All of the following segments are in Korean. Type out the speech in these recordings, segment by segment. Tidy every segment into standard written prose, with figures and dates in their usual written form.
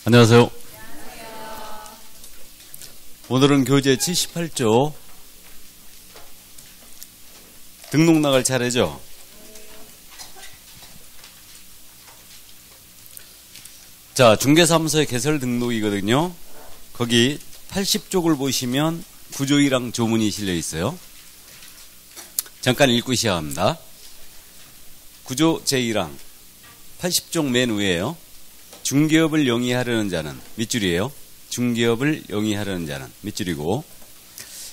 안녕하세요. 오늘은 교재 78조 등록 나갈 차례죠. 자, 중개사무소의 개설 등록이거든요. 거기 80쪽을 보시면 구조일항 조문이 실려 있어요. 잠깐 읽고 시작합니다. 구조 제1항 80쪽 맨 위에요. 중개업을 영위하려는 자는 밑줄이에요. 중개업을 영위하려는 자는 밑줄이고,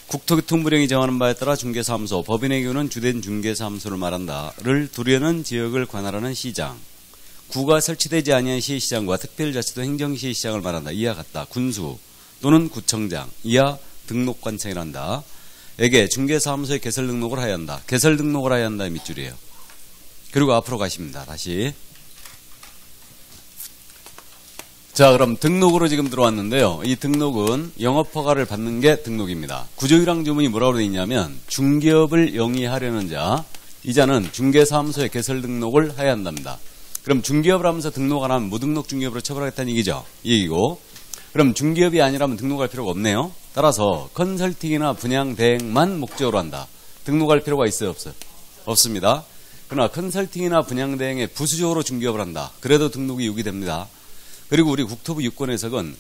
국토교통부령이 정하는 바에 따라 중개사무소, 법인의 경우는 주된 중개사무소를 말한다를 두려는 지역을 관할하는 시장, 구가 설치되지 아니한 시시장과 특별자치도 행정시 시장을 말한다. 이와 같다. 군수 또는 구청장, 이하 등록관청이란다. 에게 중개사무소의 개설 등록을 하여야 한다. 개설 등록을 하여야 한다. 밑줄이에요. 그리고 앞으로 가십니다. 다시. 자, 그럼 등록으로 지금 들어왔는데요. 이 등록은 영업허가를 받는 게 등록입니다. 구조일항 조문이 뭐라고 되어 있냐면, 중개업을 영위하려는 자, 이 자는 중개사무소의 개설 등록을 해야 한답니다. 그럼 중개업을 하면서 등록 안 하면 무등록 중개업으로 처벌하겠다는 얘기죠. 이 얘기고, 그럼 중개업이 아니라면 등록할 필요가 없네요. 따라서 컨설팅이나 분양 대행만 목적으로 한다. 등록할 필요가 있어요, 없어요? 없습니다. 그러나 컨설팅이나 분양 대행에 부수적으로 중개업을 한다. 그래도 등록이 요구됩니다. 그리고 우리 국토부 유권 해석은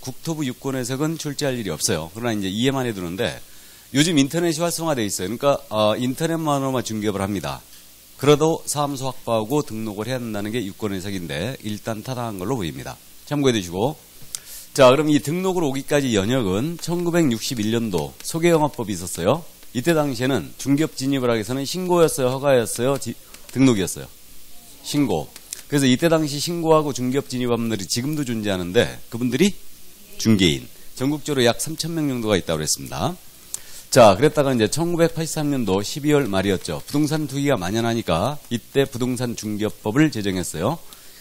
출제할 일이 없어요. 그러나 이제 이해만 해두는데, 요즘 인터넷이 활성화되어 있어요. 그러니까 인터넷만으로만 중개업을 합니다. 그래도 사무소 확보하고 등록을 해야 한다는 게 유권 해석인데 일단 타당한 걸로 보입니다. 참고해 두시고, 자, 그럼 이 등록으로 오기까지 연역은 1961년도 소개영업법이 있었어요. 이때 당시에는 중개업 진입을 하기 위해서는 신고였어요, 허가였어요, 등록이었어요? 신고. 그래서 이때 당시 신고하고 중개업 진입한 분들이 지금도 존재하는데, 그분들이 중개인. 전국적으로 약 3,000명 정도가 있다고 그랬습니다. 자, 그랬다가 이제 1983년도 12월 말이었죠. 부동산 투기가 만연하니까 이때 부동산 중개업법을 제정했어요.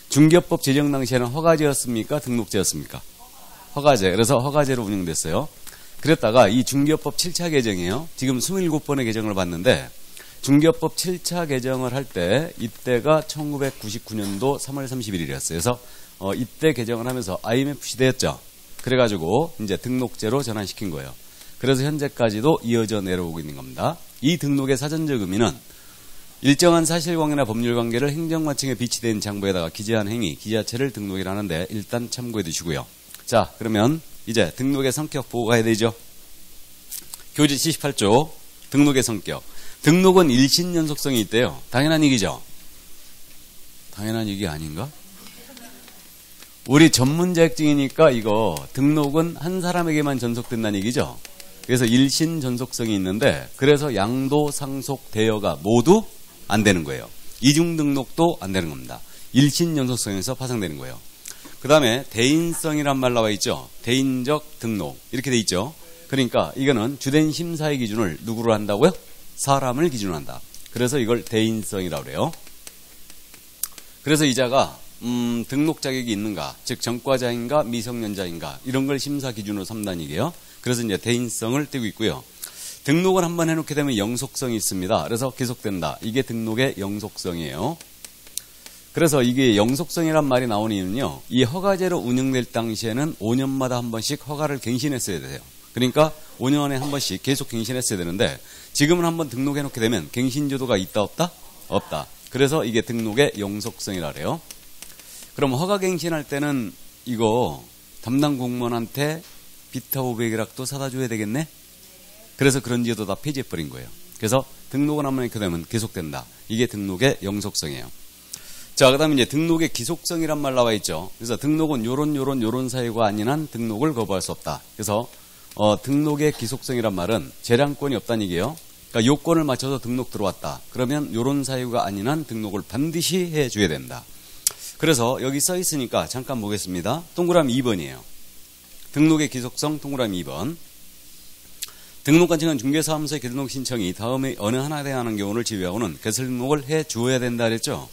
중개업법 제정 당시에는 허가제였습니까? 등록제였습니까? 허가제. 그래서 허가제로 운영됐어요. 그랬다가 이 중개업법 7차 개정이에요. 지금 27번의 개정을 받는데, 중개업법 7차 개정을 할 때 이때가 1999년도 3월 31일이었어요. 그래서 이때 개정을 하면서 IMF 시대였죠. 그래가지고 이제 등록제로 전환시킨 거예요. 그래서 현재까지도 이어져 내려오고 있는 겁니다. 이 등록의 사전적 의미는 일정한 사실관계나 법률관계를 행정관청에 비치된 장부에다가 기재한 행위, 기자체를 등록이라 하는데 일단 참고해 두시고요. 자, 그러면 이제 등록의 성격 보고 가야 되죠. 교재 78조 등록의 성격. 등록은 일신 연속성이 있대요. 당연한 얘기죠. 당연한 얘기 아닌가? 우리 전문 자격증이니까 이거 등록은 한 사람에게만 전속된다는 얘기죠. 그래서 일신 전속성이 있는데, 그래서 양도, 상속, 대여가 모두 안 되는 거예요. 이중 등록도 안 되는 겁니다. 일신 연속성에서 파생되는 거예요. 그 다음에 대인성이란 말 나와 있죠. 대인적 등록 이렇게 돼 있죠. 그러니까 이거는 주된 심사의 기준을 누구로 한다고요? 사람을 기준으로 한다. 그래서 이걸 대인성이라고 그래요. 그래서 이자가 등록 자격이 있는가, 즉 전과자인가 미성년자인가 이런 걸 심사 기준으로 삼다는 얘기예요. 그래서 이제 대인성을 띄고 있고요. 등록을 한번 해놓게 되면 영속성이 있습니다. 그래서 계속된다. 이게 등록의 영속성이에요. 그래서 이게 영속성이란 말이 나오는 이유는요, 이 허가제로 운영될 당시에는 5년마다 한 번씩 허가를 갱신했어야 돼요. 그러니까 5년에 한 번씩 계속 갱신했어야 되는데, 지금은 한번 등록해놓게 되면 갱신제도가 있다 없다? 없다. 그래서 이게 등록의 영속성이라 그래요. 그럼 허가 갱신할 때는 이거 담당 공무원한테 비타 500이락도 사다 줘야 되겠네? 그래서 그런 제도 다 폐지해버린 거예요. 그래서 등록을 한번 했게 되면 계속된다. 이게 등록의 영속성이에요. 자, 그 다음에 이제 등록의 기속성이란 말 나와 있죠. 그래서 등록은 요런 사유가 아닌 한 등록을 거부할 수 없다. 그래서 등록의 기속성이란 말은 재량권이 없다는 얘기예요. 그러니까 요건을 맞춰서 등록 들어왔다. 그러면 요런 사유가 아닌 한 등록을 반드시 해줘야 된다. 그래서 여기 써 있으니까 잠깐 보겠습니다. 동그라미 2번이에요. 등록의 기속성 동그라미 2번. 등록관청은 중개사무소의 등록 신청이 다음에 어느 하나에 대한 경우를 제외하고는 개설 등록을 해 주어야 된다 그랬죠.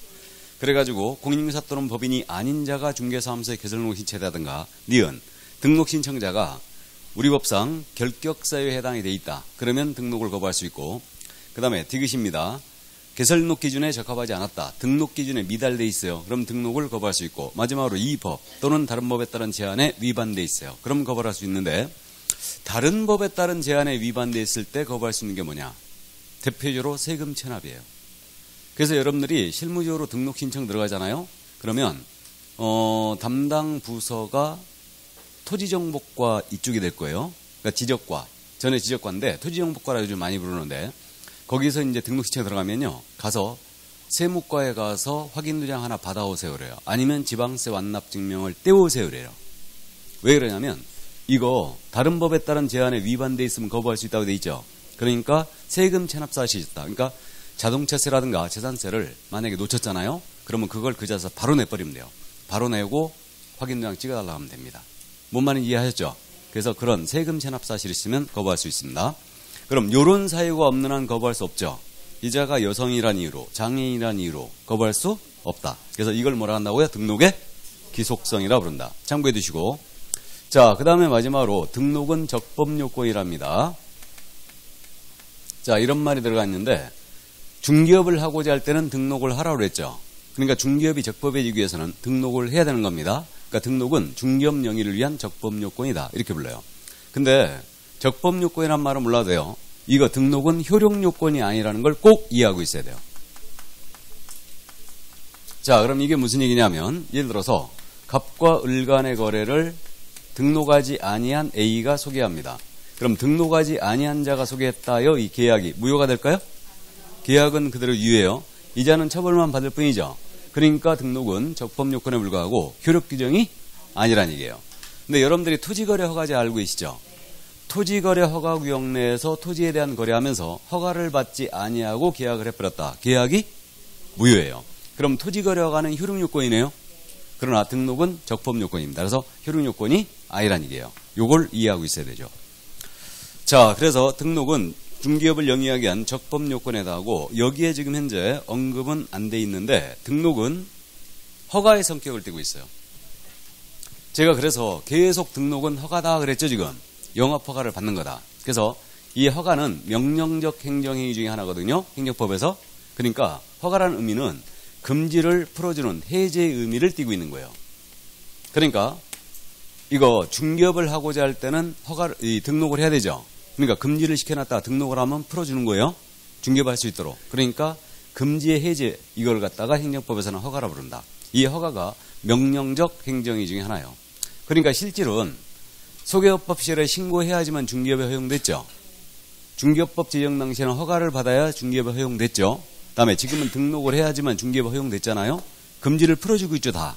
그래가지고 공인중개사 또는 법인이 아닌 자가 중개사무소에 개설 등록 신청하든가, 니은 등록 신청자가 우리 법상 결격 사유에 해당이 돼 있다. 그러면 등록을 거부할 수 있고, 그 다음에 디귿입니다. 개설록 기준에 적합하지 않았다. 등록 기준에 미달돼 있어요. 그럼 등록을 거부할 수 있고, 마지막으로 이 법 또는 다른 법에 따른 제한에 위반돼 있어요. 그럼 거부할 수 있는데, 다른 법에 따른 제한에 위반돼 있을 때 거부할 수 있는 게 뭐냐? 대표적으로 세금 체납이에요. 그래서 여러분들이 실무적으로 등록 신청 들어가잖아요. 그러면 담당 부서가 토지정보과 이쪽이 될 거예요. 그러니까 지적과, 전에 지적과인데 토지정보과라 요즘 많이 부르는데, 거기서 이제 등록 신청 들어가면요, 가서 세무과에 가서 확인 도장 하나 받아오세요 그래요. 아니면 지방세 완납 증명을 떼오세요 그래요. 왜 그러냐면 이거 다른 법에 따른 제한에 위반돼 있으면 거부할 수 있다고 돼 있죠. 그러니까 세금 체납 사실이 있다. 그러니까 자동차세라든가 재산세를 만약에 놓쳤잖아요. 그러면 그걸 그 자리에서 바로 내버리면 돼요. 바로 내고 확인 도장 찍어달라고 하면 됩니다. 뭔 말인지 이해하셨죠? 그래서 그런 세금 체납 사실이 있으면 거부할 수 있습니다. 그럼 이런 사유가 없는 한 거부할 수 없죠. 이자가 여성이란 이유로, 장애인이란 이유로 거부할 수 없다. 그래서 이걸 뭐라 한다고요? 등록의 기속성이라 부른다. 참고해 두시고. 자, 그 다음에 마지막으로 등록은 적법요건이랍니다. 자, 이런 말이 들어가 있는데, 중개업을 하고자 할 때는 등록을 하라고 그랬죠. 그러니까 중개업이 적법해지기 위해서는 등록을 해야 되는 겁니다. 그러니까 등록은 중개업 영위를 위한 적법요건이다. 이렇게 불러요. 근데 적법요건이란 말은 몰라도 돼요. 이거 등록은 효력요건이 아니라는 걸 꼭 이해하고 있어야 돼요. 자, 그럼 이게 무슨 얘기냐면, 예를 들어서 갑과 을 간의 거래를 등록하지 아니한 A가 소개합니다. 그럼 등록하지 아니한 자가 소개했다요. 이 계약이 무효가 될까요? 계약은 그대로 유효해요. 이자는 처벌만 받을 뿐이죠. 그러니까 등록은 적법요건에 불과하고 효력 규정이 아니란 얘기예요. 근데 여러분들이 토지거래 허가제 알고 계시죠? 토지거래 허가 구역 내에서 토지에 대한 거래하면서 허가를 받지 아니하고 계약을 해버렸다. 계약이 무효예요. 그럼 토지거래 허가는 효력요건이네요. 그러나 등록은 적법요건입니다. 그래서 효력요건이 아니란 얘기예요. 요걸 이해하고 있어야 되죠. 자, 그래서 등록은 중개업을 영위하기 위한 적법요건에 해당하고, 여기에 지금 현재 언급은 안 돼 있는데 등록은 허가의 성격을 띠고 있어요. 제가 그래서 계속 등록은 허가다 그랬죠. 지금 영업허가를 받는 거다. 그래서 이 허가는 명령적 행정행위 중에 하나거든요. 행정법에서. 그러니까 허가라는 의미는 금지를 풀어주는 해제의 의미를 띠고 있는 거예요. 그러니까 이거 중개업을 하고자 할 때는 등록을 해야 되죠. 그러니까 금지를 시켜놨다가 등록을 하면 풀어주는 거예요. 중개업을 할 수 있도록. 그러니까 금지의 해제, 이걸 갖다가 행정법에서는 허가라 부른다. 이 허가가 명령적 행정행위 중에 하나예요. 그러니까 실질은 소개업법 시절에 신고해야지만 중개업에 허용됐죠. 중개업법 제정 당시에는 허가를 받아야 중개업에 허용됐죠. 그다음에 지금은 등록을 해야지만 중개업에 허용됐잖아요. 금지를 풀어주고 있죠, 다.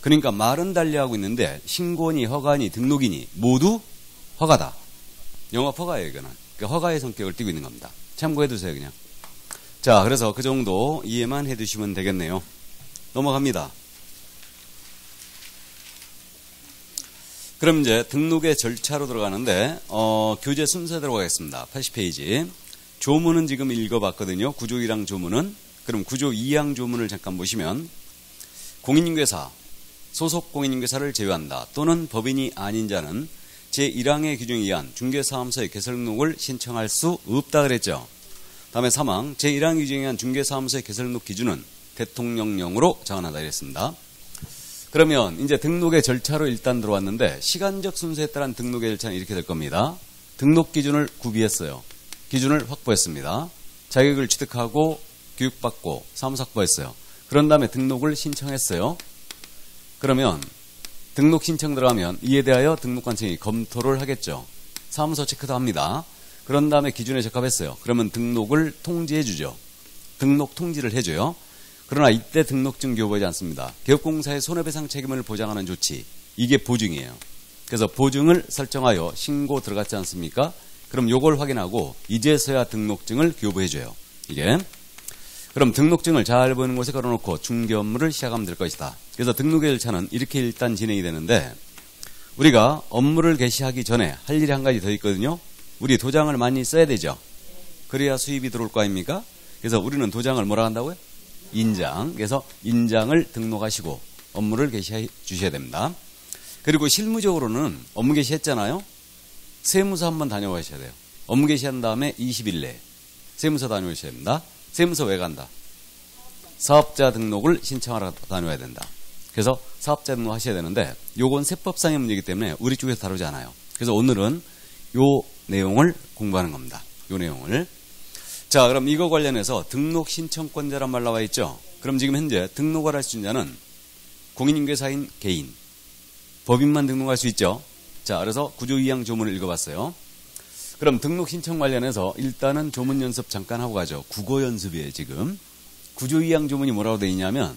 그러니까 말은 달리하고 있는데 신고니 허가니 등록이니 모두 허가다. 영업 허가예요, 이거는. 그러니까 허가의 성격을 띠고 있는 겁니다. 참고해 두세요, 그냥. 자, 그래서 그 정도 이해만 해 두시면 되겠네요. 넘어갑니다. 그럼 이제 등록의 절차로 들어가는데, 교재 순서 들어가겠습니다. 80페이지. 조문은 지금 읽어봤거든요. 구조 1항 조문은. 그럼 구조 2항 조문을 잠깐 보시면, 공인중개사, 소속 공인중개사를 제외한다. 또는 법인이 아닌 자는 제1항의 규정에 의한 중개사무소의 개설등록을 신청할 수 없다 그랬죠. 다음에 3항, 제1항 규정에 의한 중개사무소의 개설등록 기준은 대통령령으로 정한한다 이랬습니다. 그러면 이제 등록의 절차로 일단 들어왔는데, 시간적 순서에 따른 등록의 절차는 이렇게 될 겁니다. 등록 기준을 구비했어요. 기준을 확보했습니다. 자격을 취득하고 교육받고 사무소 확보했어요. 그런 다음에 등록을 신청했어요. 그러면 등록 신청 들어가면 이에 대하여 등록관청이 검토를 하겠죠. 사무소 체크도 합니다. 그런 다음에 기준에 적합했어요. 그러면 등록을 통지해 주죠. 등록 통지를 해줘요. 그러나 이때 등록증 교부하지 않습니다. 개업공사의 손해배상 책임을 보장하는 조치, 이게 보증이에요. 그래서 보증을 설정하여 신고 들어갔지 않습니까? 그럼 요걸 확인하고 이제서야 등록증을 교부해줘요. 이게. 그럼 등록증을 잘 보이는 곳에 걸어놓고 중개 업무를 시작하면 될 것이다. 그래서 등록의 절차는 이렇게 일단 진행이 되는데, 우리가 업무를 개시하기 전에 할 일이 한 가지 더 있거든요. 우리 도장을 많이 써야 되죠. 그래야 수입이 들어올 거 아닙니까? 그래서 우리는 도장을 뭐라 한다고요? 인장. 그래서 인장을 등록하시고 업무를 개시해 주셔야 됩니다. 그리고 실무적으로는 업무 개시했잖아요. 세무서 한번 다녀오셔야 돼요. 업무 개시한 다음에 20일 내에 세무서 다녀오셔야 됩니다. 세무서 왜 간다? 사업자 등록을 신청하러 다녀야 된다. 그래서 사업자 등록 하셔야 되는데 요건 세법상의 문제이기 때문에 우리 쪽에서 다루지 않아요. 그래서 오늘은 요 내용을 공부하는 겁니다. 요 내용을. 자, 그럼 이거 관련해서 등록 신청권자란 말 나와 있죠. 그럼 지금 현재 등록을 할 수 있는 자는 공인인계사인 개인, 법인만 등록할 수 있죠. 자, 그래서 구조이양 조문을 읽어봤어요. 그럼 등록 신청 관련해서 일단은 조문 연습 잠깐 하고 가죠. 국어 연습이에요, 지금. 구조이양 조문이 뭐라고 되어 있냐면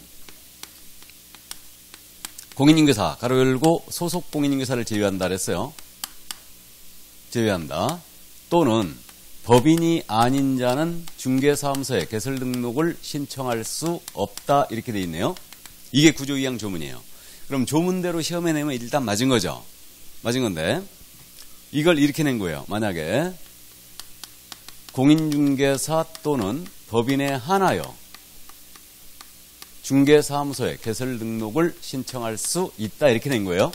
공인인계사, 가로 열고 소속 공인인계사를 제외한다 그랬어요. 제외한다. 또는 법인이 아닌 자는 중개사무소에 개설 등록을 신청할 수 없다. 이렇게 되어 있네요. 이게 구조이양 조문이에요. 그럼 조문대로 시험에 내면 일단 맞은 거죠. 맞은 건데 이걸 이렇게 낸 거예요. 만약에 공인중개사 또는 법인에 한하여 중개사무소에 개설 등록을 신청할 수 있다. 이렇게 낸 거예요.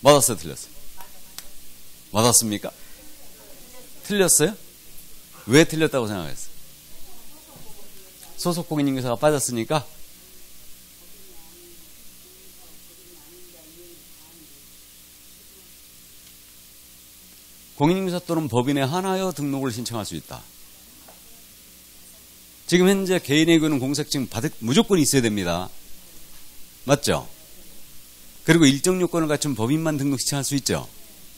맞았어요? 틀렸어요? 맞았습니까? 틀렸어요? 왜 틀렸다고 생각했어요? 소속 공인중개사가 빠졌으니까? 공인중개사 또는 법인에 한하여 등록을 신청할 수 있다. 지금 현재 개인의 경우는 공색증 무조건 있어야 됩니다. 맞죠? 그리고 일정 요건을 갖춘 법인만 등록 신청할 수 있죠.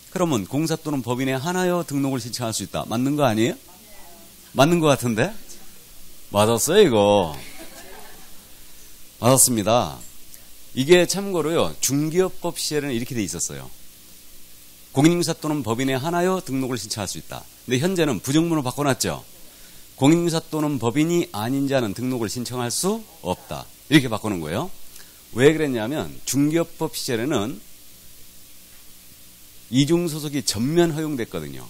그러면 공사 또는 법인에 한하여 등록을 신청할 수 있다. 맞는 거 아니에요? 맞는 거 같은데? 맞았어요, 이거. 맞았습니다. 이게 참고로요, 중개업법 시에는 이렇게 돼 있었어요. 공인중개사 또는 법인에 한하여 등록을 신청할 수 있다. 근데 현재는 부정문으로 바꿔놨죠. 공인중개사 또는 법인이 아닌 자는 등록을 신청할 수 없다. 이렇게 바꾸는 거예요. 왜 그랬냐면 중개업법 시절에는 이중소속이 전면 허용됐거든요.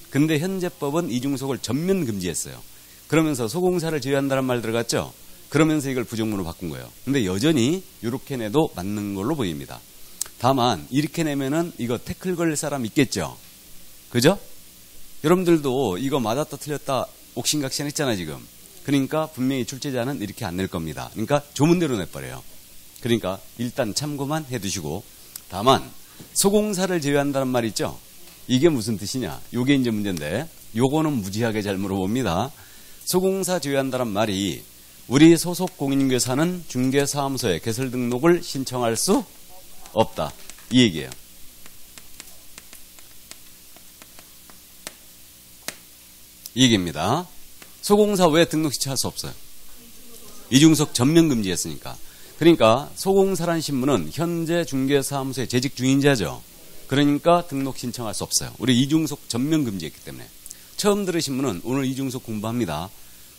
근데 현재 법은 이중소속을 전면 금지했어요. 그러면서 소공사를 제외한다는 말 들어갔죠. 그러면서 이걸 부정문으로 바꾼 거예요. 근데 여전히 이렇게 내도 맞는 걸로 보입니다. 다만 이렇게 내면은 이거 태클 걸 사람 있겠죠. 그죠? 여러분들도 이거 맞았다 틀렸다 옥신각신 했잖아요, 지금. 그러니까 분명히 출제자는 이렇게 안 낼 겁니다. 그러니까 조문대로 내버려요. 그러니까 일단 참고만 해두시고, 다만 소공사를 제외한다는 말 있죠? 이게 무슨 뜻이냐? 요게 이제 문제인데, 요거는 무지하게 잘 물어봅니다. 소공사 제외한다는 말이 우리 소속 공인중개사는 중개사무소에 개설 등록을 신청할 수 없다. 이 얘기예요. 이 얘기입니다. 소공사 왜 등록 신청할 수 없어요? 이중소속 전면 금지했으니까. 그러니까 소공사란 신분은 현재 중개사무소에 재직 중인 자죠. 그러니까 등록 신청할 수 없어요. 우리 이중소속 전면 금지했기 때문에. 처음 들으신 분은 오늘 이중소속 공부합니다.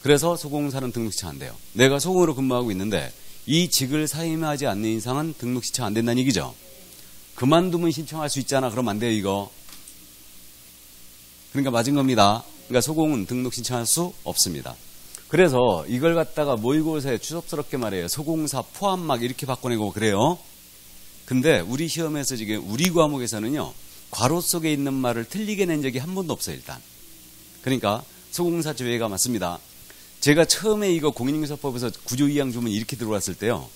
그래서 소공사는 등록 신청 안 돼요. 내가 소공으로 근무하고 있는데 이 직을 사임하지 않는 이상은 등록 신청 안 된다는 얘기죠. 그만두면 신청할 수 있잖아. 그러면 안 돼요, 이거. 그러니까 맞은 겁니다. 그러니까 소공은 등록 신청할 수 없습니다. 그래서 이걸 갖다가 모의고사에 추접스럽게 말해요. 소공사 포함 막 이렇게 바꿔내고 그래요. 근데 우리 시험에서 지금 우리 과목에서는요, 괄호 속에 있는 말을 틀리게 낸 적이 한 번도 없어요, 일단. 그러니까 소공사 제외가 맞습니다. 제가 처음에 이거 공인중개사법에서 구조이양 조문이 이렇게 들어왔을 때요,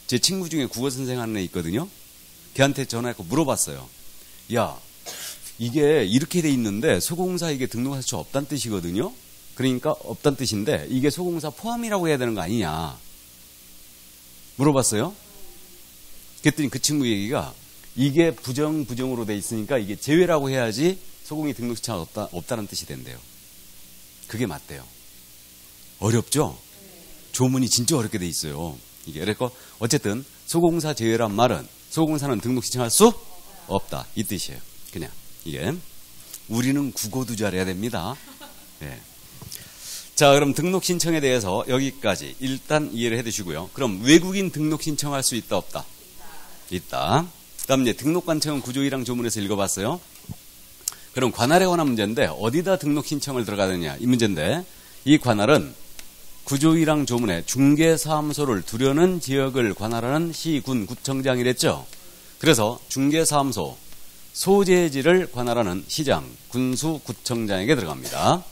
제 친구 중에 국어 선생 하는 애 있거든요. 걔한테 전화해서 물어봤어요. 야, 이게 이렇게 돼 있는데 소공사 이게 등록할 수 없다는 뜻이거든요. 그러니까 없다는 뜻인데 이게 소공사 포함이라고 해야 되는 거 아니냐 물어봤어요. 그랬더니 그 친구 얘기가 이게 부정으로 돼 있으니까 이게 제외라고 해야지 소공이 등록 신청 없다는 뜻이 된대요. 그게 맞대요. 어렵죠? 조문이 진짜 어렵게 돼 있어요. 이게 그래서 어쨌든 소공사 제외란 말은 소공사는 등록 신청할 수 없다 이 뜻이에요. 그냥 이게 우리는 국어도 잘해야 됩니다. 예. 자, 그럼 등록 신청에 대해서 여기까지 일단 이해를 해두시고요. 그럼 외국인 등록 신청할 수 있다 없다? 있다. 그다음 이제 등록관청은 구조이랑 조문에서 읽어봤어요. 그럼 관할에 관한 문제인데 어디다 등록 신청을 들어가느냐 이 문제인데 이 관할은 구조이랑 조문에 중개사무소를 두려는 지역을 관할하는 시, 군, 구청장이랬죠. 그래서 중개사무소 소재지를 관할하는 시장, 군수, 구청장에게 들어갑니다.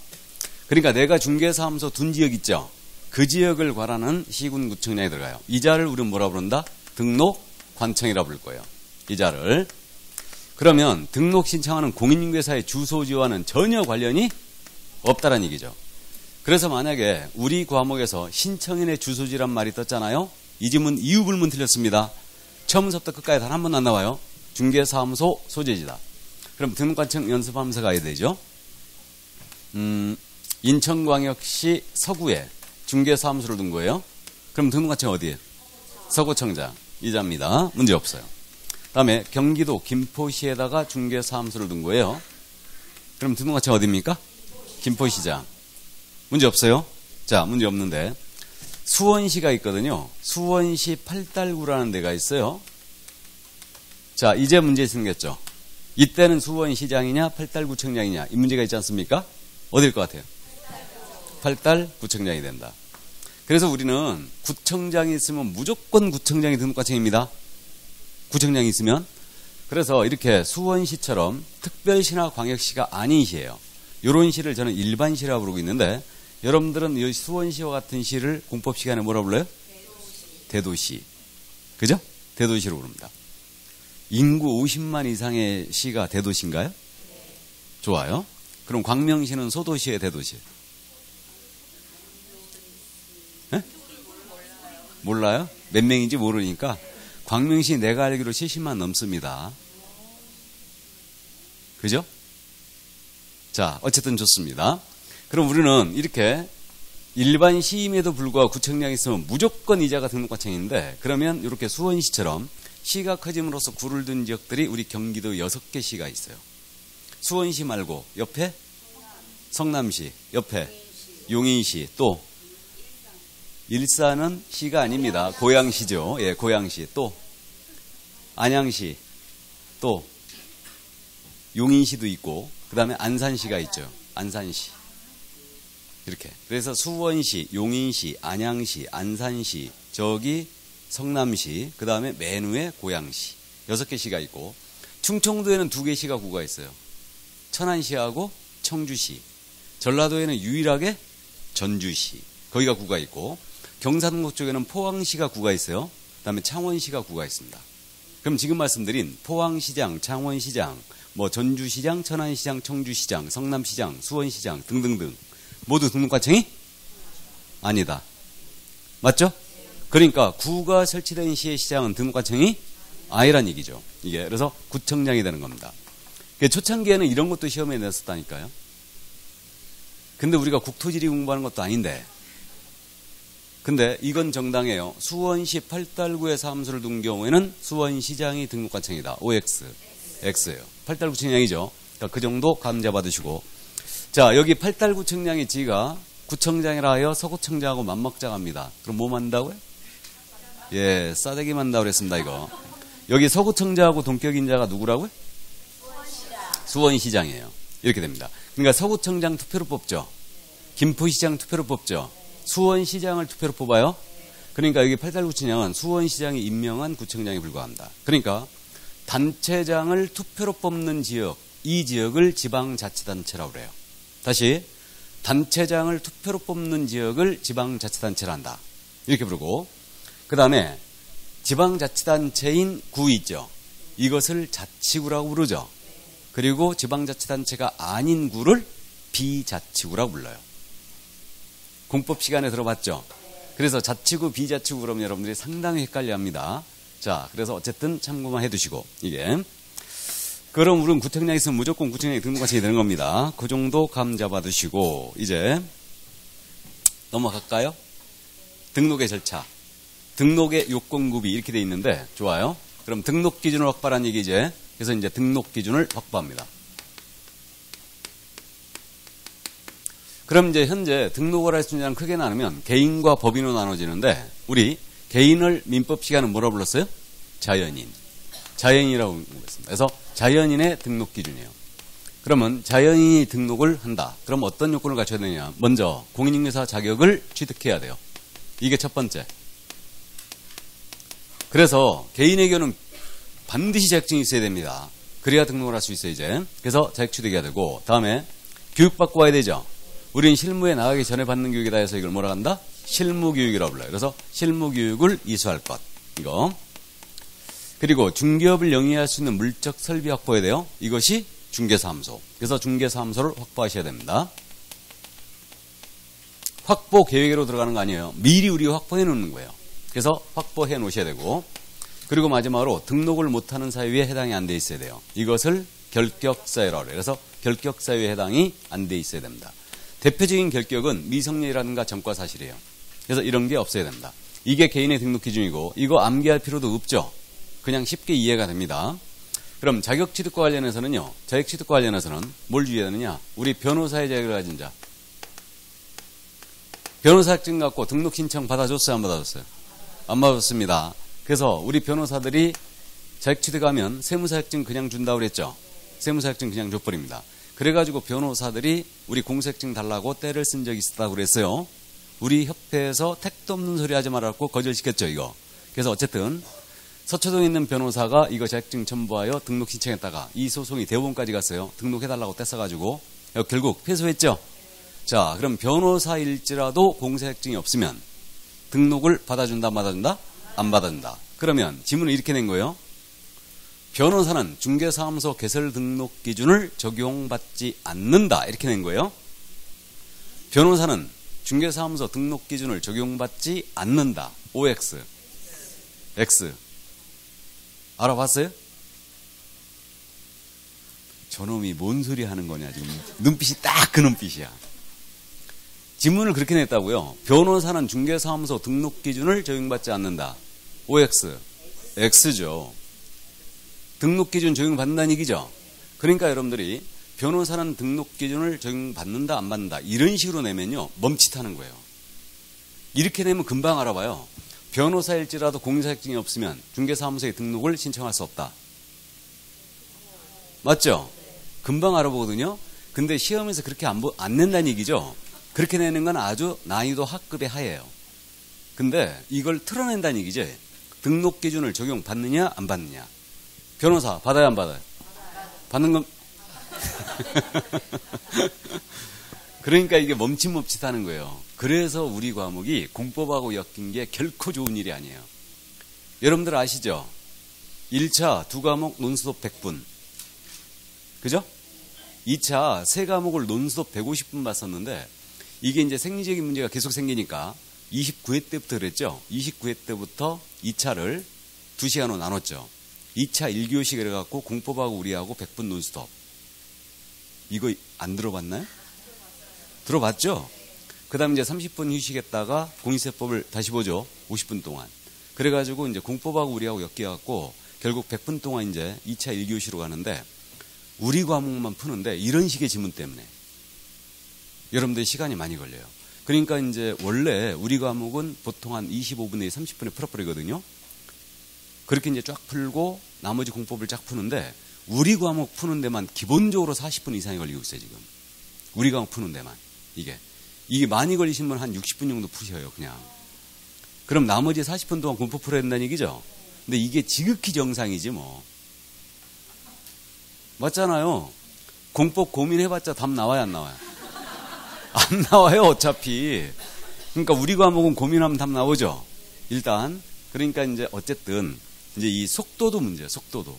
그러니까 내가 중개사무소 둔 지역 있죠. 그 지역을 관하는 시군구청장이 들어가요. 이 자를 우리는 뭐라 부른다? 등록관청이라 부를 거예요. 이 자를. 그러면 등록 신청하는 공인중개사의 주소지와는 전혀 관련이 없다는 얘기죠. 그래서 만약에 우리 과목에서 신청인의 주소지란 말이 떴잖아요. 이 질문 이유불문 틀렸습니다. 처음부터 끝까지 단 한 번도 안 나와요. 중개사무소 소재지다. 그럼 등록관청 연습하면서 가야 되죠. 인천광역시 서구에 중개사무소를 둔 거예요. 그럼 등록관청 어디에? 서구청장. 이자입니다. 문제 없어요. 다음에 경기도 김포시에다가 중개사무소를 둔 거예요. 그럼 등록관청 어디입니까? 김포시장. 문제 없어요? 자, 문제 없는데 수원시가 있거든요. 수원시 팔달구라는 데가 있어요. 자, 이제 문제 생겼죠. 이때는 수원시장이냐 팔달구청장이냐 이 문제가 있지 않습니까? 어딜 것 같아요? 팔달구청장이 된다. 그래서 우리는 구청장이 있으면 무조건 구청장이 등록관청입니다. 구청장이 있으면. 그래서 이렇게 수원시처럼 특별시나 광역시가 아닌 시예요. 이런 시를 저는 일반시라고 부르고 있는데 여러분들은 이 수원시와 같은 시를 공법 시간에 뭐라 불러요? 대도시. 그죠? 대도시로 부릅니다. 인구 50만 이상의 시가 대도시인가요? 좋아요. 그럼 광명시는 소도시의 대도시? 네? 몰라요? 몇 명인지 모르니까 광명시 내가 알기로 70만 넘습니다. 그죠? 자, 어쨌든 좋습니다. 그럼 우리는 이렇게 일반 시임에도 불구하고 구청장이 있으면 무조건 이자가 등록관청인데 그러면 이렇게 수원시처럼 시가 커짐으로써 구를 둔 지역들이 우리 경기도 6개 시가 있어요. 수원시 말고 옆에 성남시, 옆에 용인시, 또 일산은 시가 아닙니다. 고양시죠. 예, 고양시. 또 안양시, 또 용인시도 있고 그 다음에 안산시가 있죠. 안산시. 이렇게. 그래서 수원시, 용인시, 안양시, 안산시, 저기 성남시, 그 다음에 맨 위에 고양시. 6개 시가 있고 충청도에는 2개 시가 구가 있어요. 천안시하고 청주시. 전라도에는 유일하게 전주시. 거기가 구가 있고 경상도 쪽에는 포항시가 구가 있어요. 그 다음에 창원시가 구가 있습니다. 그럼 지금 말씀드린 포항시장, 창원시장, 뭐 전주시장, 천안시장, 청주시장, 성남시장, 수원시장 등등등 모두 등록관청이 아니다. 맞죠? 그러니까 구가 설치된 시의 시장은 등록관청이 아니란 얘기죠. 이게 그래서 구청장이 되는 겁니다. 초창기에는 이런 것도 시험에 냈었다니까요. 근데 우리가 국토지리 공부하는 것도 아닌데 근데 이건 정당해요. 수원시 팔달구에 사무소를 둔 경우에는 수원시장이 등록관청이다. OX. X예요. 팔달구청장이죠. 그러니까 그 정도 감 잡아두시고 자, 여기 팔달구청장의 지가 구청장이라 하여 서구청장하고 맞먹자갑니다. 그럼 뭐 만든다고요? 예, 싸대기 만든다고 그랬습니다, 이거. 여기 서구청장하고 동격인자가 누구라고요? 수원시장이에요. 이렇게 됩니다. 그러니까 서구청장 투표로 뽑죠. 김포시장 투표로 뽑죠. 수원시장을 투표로 뽑아요. 그러니까 여기 팔달구청장은 수원시장이 임명한 구청장에 불과합니다. 그러니까 단체장을 투표로 뽑는 지역, 이 지역을 지방자치단체라고 그래요. 다시 단체장을 투표로 뽑는 지역을 지방자치단체라 한다. 이렇게 부르고 그 다음에 지방자치단체인 구 있죠. 이것을 자치구라고 부르죠. 그리고 지방자치단체가 아닌 구를 비자치구라고 불러요. 공법 시간에 들어봤죠. 그래서 자치구, 비자치구 그러면 여러분들이 상당히 헷갈려합니다. 자, 그래서 어쨌든 참고만 해두시고 이게 그럼 우리는 구청장이 있으면 무조건 구청장이 등록관청이 되는 겁니다. 그 정도 감 잡아두시고 이제 넘어갈까요? 등록의 절차, 등록의 요건급이 이렇게 돼 있는데 좋아요. 그럼 등록 기준을 확보하라는 얘기 이제 그래서 이제 등록 기준을 확보합니다. 그럼 이제 현재 등록을 할 수 있는 자는 크게 나누면 개인과 법인으로 나눠지는데 우리 개인을 민법 시간은 뭐라고 불렀어요? 자연인. 자연인이라고 부르겠습니다. 그래서 자연인의 등록 기준이에요. 그러면 자연인이 등록을 한다. 그럼 어떤 요건을 갖춰야 되냐? 먼저 공인중개사 자격을 취득해야 돼요. 이게 첫 번째. 그래서 개인에게는 반드시 자격증이 있어야 됩니다. 그래야 등록을 할 수 있어요, 이제. 그래서 자격 취득해야 되고, 다음에 교육받고 와야 되죠. 우리는 실무에 나가기 전에 받는 교육이다 해서 이걸 뭐라 한다? 실무교육이라고 불러요. 그래서 실무교육을 이수할 것. 이거. 그리고 중개업을 영위할 수 있는 물적 설비 확보해야 돼요. 이것이 중개사무소. 그래서 중개사무소를 확보하셔야 됩니다. 확보 계획으로 들어가는 거 아니에요. 미리 우리가 확보해 놓는 거예요. 그래서 확보해 놓으셔야 되고, 그리고 마지막으로 등록을 못하는 사유에 해당이 안 돼 있어야 돼요. 이것을 결격사유라고 해요. 그래서 결격사유에 해당이 안 돼 있어야 됩니다. 대표적인 결격은 미성년이라든가 전과사실이에요. 그래서 이런 게 없어야 됩니다. 이게 개인의 등록 기준이고, 이거 암기할 필요도 없죠. 그냥 쉽게 이해가 됩니다. 그럼 자격취득과 관련해서는요. 자격취득과 관련해서는 뭘 주의해야 되느냐. 우리 변호사의 자격을 가진 자. 변호사증 갖고 등록 신청 받아줬어요? 안 받아줬어요? 안 받았습니다. 그래서 우리 변호사들이 자격취득하면 세무사역증 그냥 준다고 그랬죠. 세무사역증 그냥 줘버립니다. 그래가지고 변호사들이 우리 공소역증 달라고 떼를 쓴 적이 있었다고 그랬어요. 우리 협회에서 택도 없는 소리 하지 말라고 거절시켰죠, 이거. 그래서 어쨌든 서초동에 있는 변호사가 이거 자격증 첨부하여 등록 신청했다가 이 소송이 대법원까지 갔어요. 등록해달라고 떼써가지고 결국 패소했죠. 자, 그럼 변호사일지라도 공소역증이 없으면 등록을 받아준다, 안 받아준다? 안 받아준다. 그러면 지문을 이렇게 낸 거예요. 변호사는 중개사무소 개설 등록 기준을 적용받지 않는다. 이렇게 낸 거예요. 변호사는 중개사무소 등록 기준을 적용받지 않는다. OX. X. 알아봤어요? 저놈이 뭔 소리 하는 거냐, 지금. 눈빛이 딱 그 눈빛이야. 지문을 그렇게 냈다고요. 변호사는 중개사무소 등록 기준을 적용받지 않는다. OX. X죠. 등록 기준 적용받는다는 얘기죠. 그러니까 여러분들이 변호사는 등록 기준을 적용받는다, 안 받는다. 이런 식으로 내면요. 멈칫하는 거예요. 이렇게 내면 금방 알아봐요. 변호사일지라도 공인자격증이 없으면 중개사무소에 등록을 신청할 수 없다. 맞죠? 금방 알아보거든요. 근데 시험에서 그렇게 안 낸다는 얘기죠. 그렇게 내는 건 아주 난이도 학급의 하예요. 근데 이걸 틀어낸다는 얘기죠. 등록 기준을 적용받느냐, 안 받느냐. 변호사 받아야 안 받아요? 받는 건 그러니까 이게 멈칫멈칫하는 거예요. 그래서 우리 과목이 공법하고 엮인 게 결코 좋은 일이 아니에요. 여러분들 아시죠? 1차 2과목 논수업 100분. 그죠? 2차 3과목을 논수업 150분 봤었는데 이게 이제 생리적인 문제가 계속 생기니까 29회 때부터 그랬죠? 29회 때부터 2차를 2시간으로 나눴죠. 2차 1교시 그래갖고 공법하고 우리하고 100분 논스톱. 이거 안 들어봤나요? 들어봤죠? 그 다음에 이제 30분 휴식했다가 공인세법을 다시 보죠. 50분 동안. 그래가지고 이제 공법하고 우리하고 엮여갖고 결국 100분 동안 이제 2차 1교시로 가는데 우리 과목만 푸는데 이런 식의 지문 때문에 여러분들 시간이 많이 걸려요. 그러니까 이제 원래 우리 과목은 보통 한 25분에 30분에 풀어버리거든요. 그렇게 이제 쫙 풀고 나머지 공법을 쫙 푸는데 우리 과목 푸는 데만 기본적으로 40분 이상이 걸리고 있어요, 지금. 우리 과목 푸는 데만. 이게 많이 걸리시면 한 60분 정도 푸셔요, 그냥. 그럼 나머지 40분 동안 공법 풀어야 된다는 얘기죠? 근데 이게 지극히 정상이지, 뭐. 맞잖아요. 공법 고민해봤자 답 나와요, 안 나와요? 안 나와요, 어차피. 그러니까 우리 과목은 고민하면 답 나오죠? 일단. 그러니까 이제 어쨌든 이제 이 속도도 문제예요, 속도도.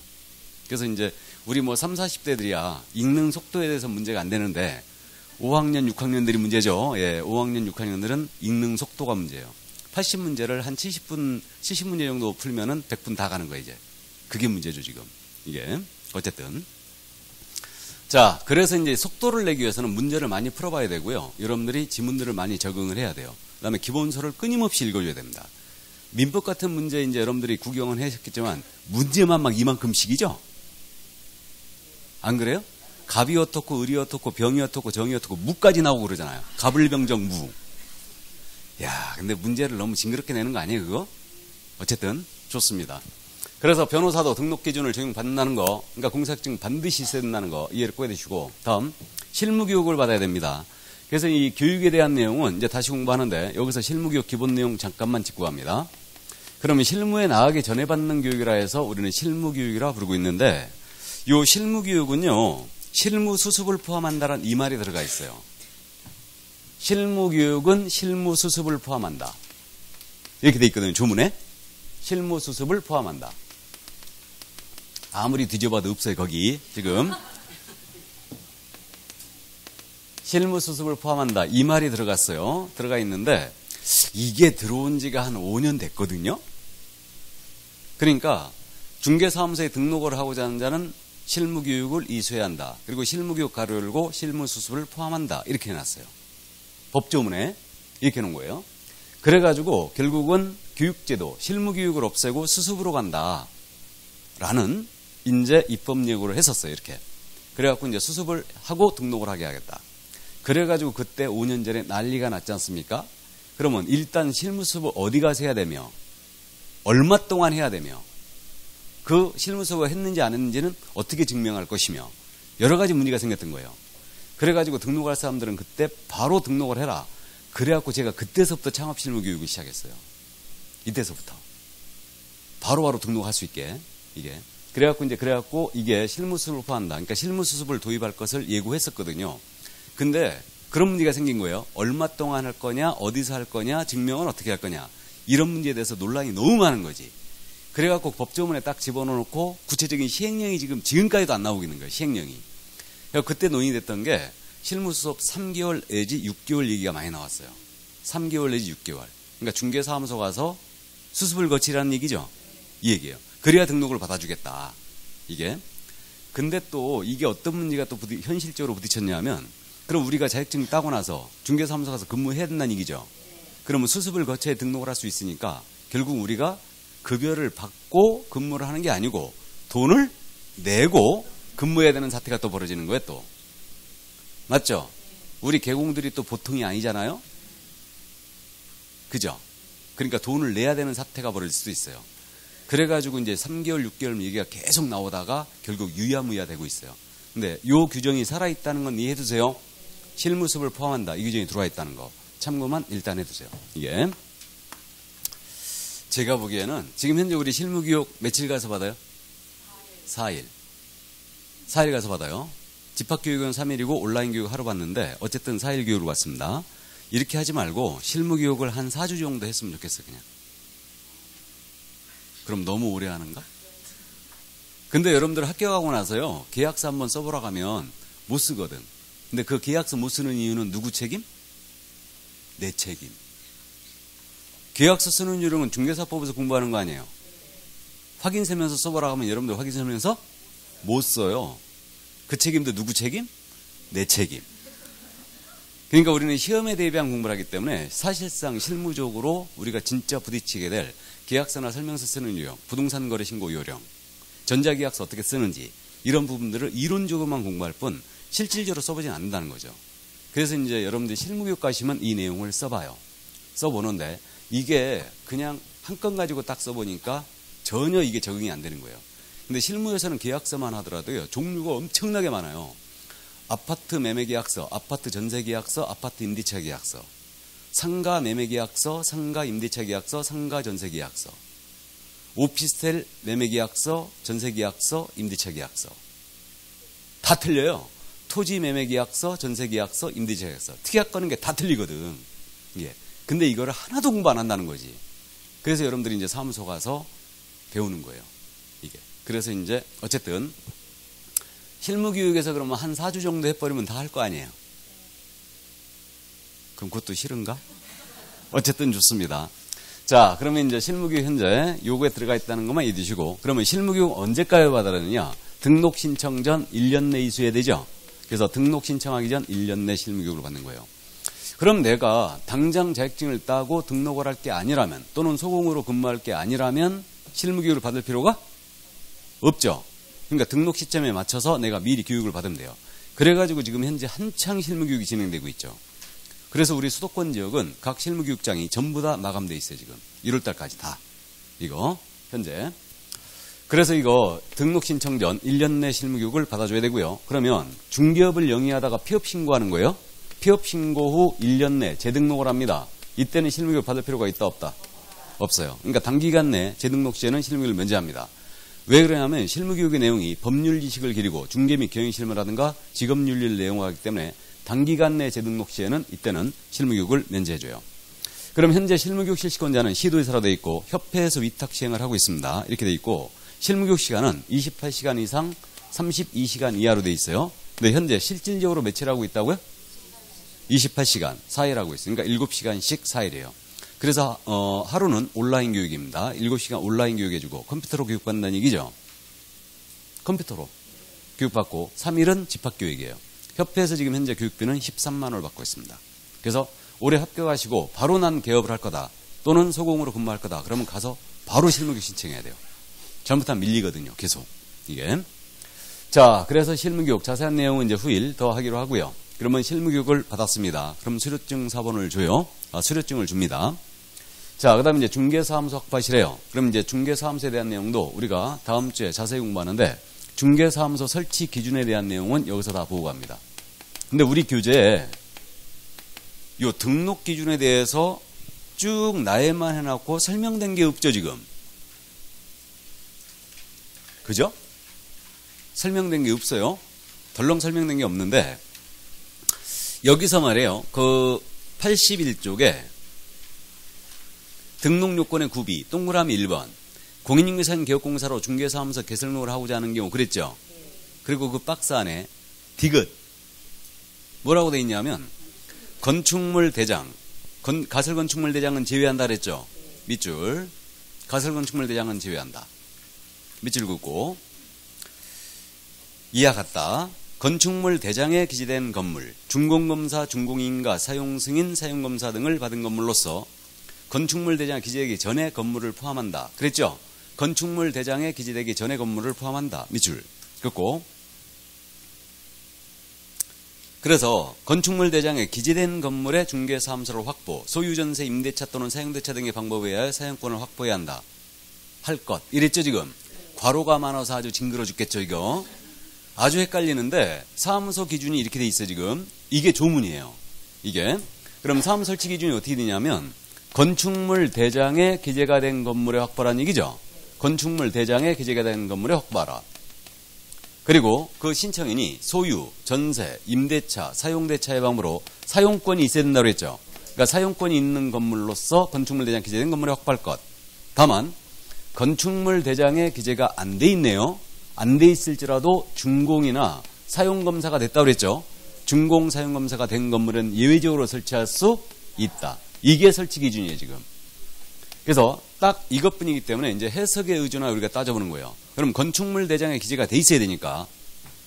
그래서 이제 우리 뭐 3, 40대들이야 읽는 속도에 대해서 문제가 안 되는데 5학년, 6학년들이 문제죠. 예, 5학년, 6학년들은 읽는 속도가 문제예요. 80문제를 한 70분, 70문제 정도 풀면은 100분 다 가는 거예요, 이제. 그게 문제죠, 지금. 이게. 어쨌든. 자, 그래서 이제 속도를 내기 위해서는 문제를 많이 풀어봐야 되고요. 여러분들이 지문들을 많이 적응을 해야 돼요. 그 다음에 기본서를 끊임없이 읽어줘야 됩니다. 민법 같은 문제 이제 여러분들이 구경은 하셨겠지만 문제만 막 이만큼씩이죠? 안 그래요? 갑이 어떻고 을이 어떻고 병이 어떻고 정이 어떻고 무까지 나오고 그러잖아요. 갑을병정 무. 야, 근데 문제를 너무 징그럽게 내는 거 아니에요, 그거? 어쨌든 좋습니다. 그래서 변호사도 등록 기준을 적용받는다는 거, 그러니까 공사증 반드시 있어야 된다는 거 이해를 꼭 해두시고, 다음 실무교육을 받아야 됩니다. 그래서 이 교육에 대한 내용은 이제 다시 공부하는데 여기서 실무교육 기본 내용 잠깐만 짚고 갑니다. 그러면 실무에 나가기 전에 받는 교육이라 해서 우리는 실무교육이라 부르고 있는데 이 실무교육은요, 실무 수습을 포함한다는 이 말이 들어가 있어요. 실무교육은 실무수습을 포함한다. 이렇게 돼 있거든요. 조문에. 실무수습을 포함한다. 아무리 뒤져봐도 없어요. 거기 지금. 실무수습을 포함한다. 이 말이 들어갔어요. 들어가 있는데 이게 들어온 지가 한 5년 됐거든요. 그러니까 중개사무소에 등록을 하고자 하는 자는 실무교육을 이수해야 한다. 그리고 실무교육 가로 열고 실무수습을 포함한다. 이렇게 해놨어요. 법조문에 이렇게 해놓은 거예요. 그래가지고 결국은 교육제도, 실무교육을 없애고 수습으로 간다. 라는 이제 입법 예고를 했었어요. 이렇게. 그래갖고 이제 수습을 하고 등록을 하게 하겠다. 그래가지고 그때 5년 전에 난리가 났지 않습니까? 그러면 일단 실무수습을 어디 가서 해야 되며, 얼마 동안 해야 되며, 그 실무수습을 했는지 안 했는지는 어떻게 증명할 것이며, 여러 가지 문제가 생겼던 거예요. 그래가지고 등록할 사람들은 그때 바로 등록을 해라. 그래갖고 제가 그때서부터 창업실무교육을 시작했어요. 이때서부터. 바로바로 등록할 수 있게, 이게. 그래갖고 이게 실무수습을 포함한다. 그러니까 실무수습을 도입할 것을 예고했었거든요. 근데 그런 문제가 생긴 거예요. 얼마 동안 할 거냐, 어디서 할 거냐, 증명은 어떻게 할 거냐. 이런 문제에 대해서 논란이 너무 많은 거지. 그래갖고 법조문에 딱 집어넣고 구체적인 시행령이 지금까지도 안 나오고 있는 거예요. 시행령이. 그때 논의됐던 게 실무수습 3개월 내지 6개월 얘기가 많이 나왔어요. 3개월 내지 6개월. 그러니까 중개사무소 가서 수습을 거치라는 얘기죠. 이 얘기예요. 그래야 등록을 받아주겠다. 이게. 근데 또 이게 어떤 문제가 또 현실적으로 부딪혔냐면, 그럼 우리가 자격증 따고 나서 중개사무소 가서 근무해야 된다는 얘기죠. 그러면 수습을 거쳐야 등록을 할 수 있으니까 결국 우리가 급여를 받고 근무를 하는 게 아니고 돈을 내고 근무해야 되는 사태가 또 벌어지는 거예요. 또. 맞죠? 우리 개공들이 또 보통이 아니잖아요. 그죠? 그러니까 돈을 내야 되는 사태가 벌어질 수도 있어요. 그래가지고 이제 3개월, 6개월 얘기가 계속 나오다가 결국 유야무야 되고 있어요. 근데 요 규정이 살아있다는 건 이해해 두세요. 실무수습을 포함한다. 이 규정이 들어와 있다는 거. 참고만 일단 해두세요. 이게. 제가 보기에는 지금 현재 우리 실무교육 며칠 가서 받아요? 4일. 4일 가서 받아요. 집합교육은 3일이고 온라인 교육 하루 받는데 어쨌든 4일 교육을 받습니다. 이렇게 하지 말고 실무교육을 한 4주 정도 했으면 좋겠어요. 그냥. 그럼 너무 오래 하는가? 근데 여러분들 합격하고 나서요. 계약서 한번 써보라고 하면 못 쓰거든. 근데 그 계약서 못 쓰는 이유는 누구 책임? 내 책임. 계약서 쓰는 이유는 중개사법에서 공부하는 거 아니에요. 확인서면서 써보라고 하면 여러분들 확인서면서 못 써요. 그 책임도 누구 책임? 내 책임. 그러니까 우리는 시험에 대비한 공부를 하기 때문에 사실상 실무적으로 우리가 진짜 부딪히게 될 계약서나 설명서 쓰는 유형, 부동산 거래 신고 요령, 전자계약서 어떻게 쓰는지 이런 부분들을 이론적으로만 공부할 뿐 실질적으로 써보진 않는다는 거죠. 그래서 이제 여러분들이 실무교육 가시면 이 내용을 써봐요. 써보는데 이게 그냥 한 건 가지고 딱 써보니까 전혀 이게 적용이 안 되는 거예요. 근데 실무에서는 계약서만 하더라도요. 종류가 엄청나게 많아요. 아파트 매매계약서, 아파트 전세계약서, 아파트 임대차계약서, 상가 매매계약서, 상가 임대차계약서, 상가 전세계약서, 오피스텔 매매계약서, 전세계약서, 임대차계약서. 다 틀려요. 토지 매매계약서, 전세계약서, 임대차계약서. 특약 거는 게 다 틀리거든. 예. 근데 이거를 하나도 공부 안 한다는 거지. 그래서 여러분들이 이제 사무소 가서 배우는 거예요. 이게. 그래서 이제 어쨌든 실무교육에서 그러면 한 4주 정도 해버리면 다 할 거 아니에요. 그럼 그것도 싫은가? 어쨌든 좋습니다. 자, 그러면 이제 실무교육 현재 요거에 들어가 있다는 것만 잊으시고, 그러면 실무교육 언제까지 받아라느냐? 등록 신청 전 1년 내 이수해야 되죠? 그래서 등록 신청하기 전 1년 내 실무교육을 받는 거예요. 그럼 내가 당장 자격증을 따고 등록을 할 게 아니라면, 또는 소공으로 근무할 게 아니라면 실무교육을 받을 필요가 없죠. 그러니까 등록 시점에 맞춰서 내가 미리 교육을 받으면 돼요. 그래가지고 지금 현재 한창 실무교육이 진행되고 있죠. 그래서 우리 수도권 지역은 각 실무교육장이 전부 다 마감돼 있어요. 지금 1월달까지 다. 이거 현재. 그래서 이거 등록 신청 전 1년 내 실무교육을 받아줘야 되고요. 그러면 중개업을 영위하다가 폐업 신고하는 거예요. 폐업 신고 후 1년 내 재등록을 합니다. 이때는 실무교육 받을 필요가 있다 없다? 없어요. 그러니까 단기간 내 재등록 시에는 실무교육을 면제합니다. 왜 그러냐면 실무교육의 내용이 법률 지식을 기리고 중개 및 경영 실무라든가 직업윤리를 내용화하기 때문에 단기간 내 재등록 시에는 이때는 실무교육을 면제해줘요. 그럼 현재 실무교육 실시권자는 시도에서로 되어 있고 협회에서 위탁 시행을 하고 있습니다. 이렇게 되어 있고 실무교육 시간은 28시간 이상 32시간 이하로 되어 있어요. 근데 현재 실질적으로 며칠 하고 있다고요? 28시간 4일 하고 있어요. 그러니까 7시간씩 4일이에요. 그래서 하루는 온라인 교육입니다. 7시간 온라인 교육해주고 컴퓨터로 교육받는다는 얘기죠. 컴퓨터로 교육받고 3일은 집합교육이에요. 협회에서 지금 현재 교육비는 13만 원을 받고 있습니다. 그래서 올해 합격하시고 바로 난 개업을 할 거다 또는 소공으로 근무할 거다 그러면 가서 바로 실무교육 신청해야 돼요. 잘못하면 밀리거든요. 계속 이게. 자, 그래서 실무교육 자세한 내용은 이제 후일 더 하기로 하고요. 그러면 실무교육을 받았습니다. 그럼 수료증 사본을 줘요. 수료증을 줍니다. 자, 그 다음에 이제 중개사무소 확보하시래요. 그럼 이제 중개사무소에 대한 내용도 우리가 다음 주에 자세히 공부하는데 중개사무소 설치 기준에 대한 내용은 여기서 다 보고 갑니다. 근데 우리 교재에 요 등록 기준에 대해서 쭉 나열만 해놓고 설명된 게 없죠, 지금. 그죠? 설명된 게 없어요. 덜렁 설명된 게 없는데 여기서 말이에요. 그 81쪽에 등록요건의 구비 동그라미 1번 공인중개사인 개업공사로 중개사무소 개설등록을 하고자 하는 경우 그랬죠. 그리고 그 박스 안에 디귿 뭐라고 돼 있냐면 건축물 대장 가설건축물 대장은 제외한다 그랬죠. 밑줄 가설건축물 대장은 제외한다. 밑줄 긋고 이와 같다. 건축물 대장에 기재된 건물, 준공검사, 준공인가, 사용승인, 사용검사 등을 받은 건물로서 건축물 대장에 기재되기 전에 건물을 포함한다. 그랬죠? 건축물 대장에 기재되기 전에 건물을 포함한다. 밑줄 긋고 그래서 건축물 대장에 기재된 건물의 중개사무소를 확보, 소유전세, 임대차 또는 사용대차 등의 방법에 의하여 사용권을 확보해야 한다. 할 것. 이랬죠 지금? 괄호가 많아서 아주 징그러 죽겠죠 이거? 아주 헷갈리는데 사무소 기준이 이렇게 돼 있어요 지금. 이게 조문이에요. 이게. 그럼 사무소 설치 기준이 어떻게 되냐면 건축물 대장에 기재가 된 건물의 확보라는 얘기죠. 건축물 대장에 기재가 된 건물의 확보하라. 그리고 그 신청인이 소유, 전세, 임대차, 사용대차의 방법으로 사용권이 있어야 된다고 했죠. 그러니까 사용권이 있는 건물로서 건축물 대장에 기재된 건물의 확보할 것. 다만 건축물 대장에 기재가 안 돼 있네요. 안 돼 있을지라도 준공이나 사용검사가 됐다고 그랬죠. 준공, 사용검사가 된 건물은 예외적으로 설치할 수 있다. 이게 설치 기준이에요, 지금. 그래서 딱 이것뿐이기 때문에 이제 해석에 의존하여 우리가 따져보는 거예요. 그럼 건축물 대장에 기재가 돼 있어야 되니까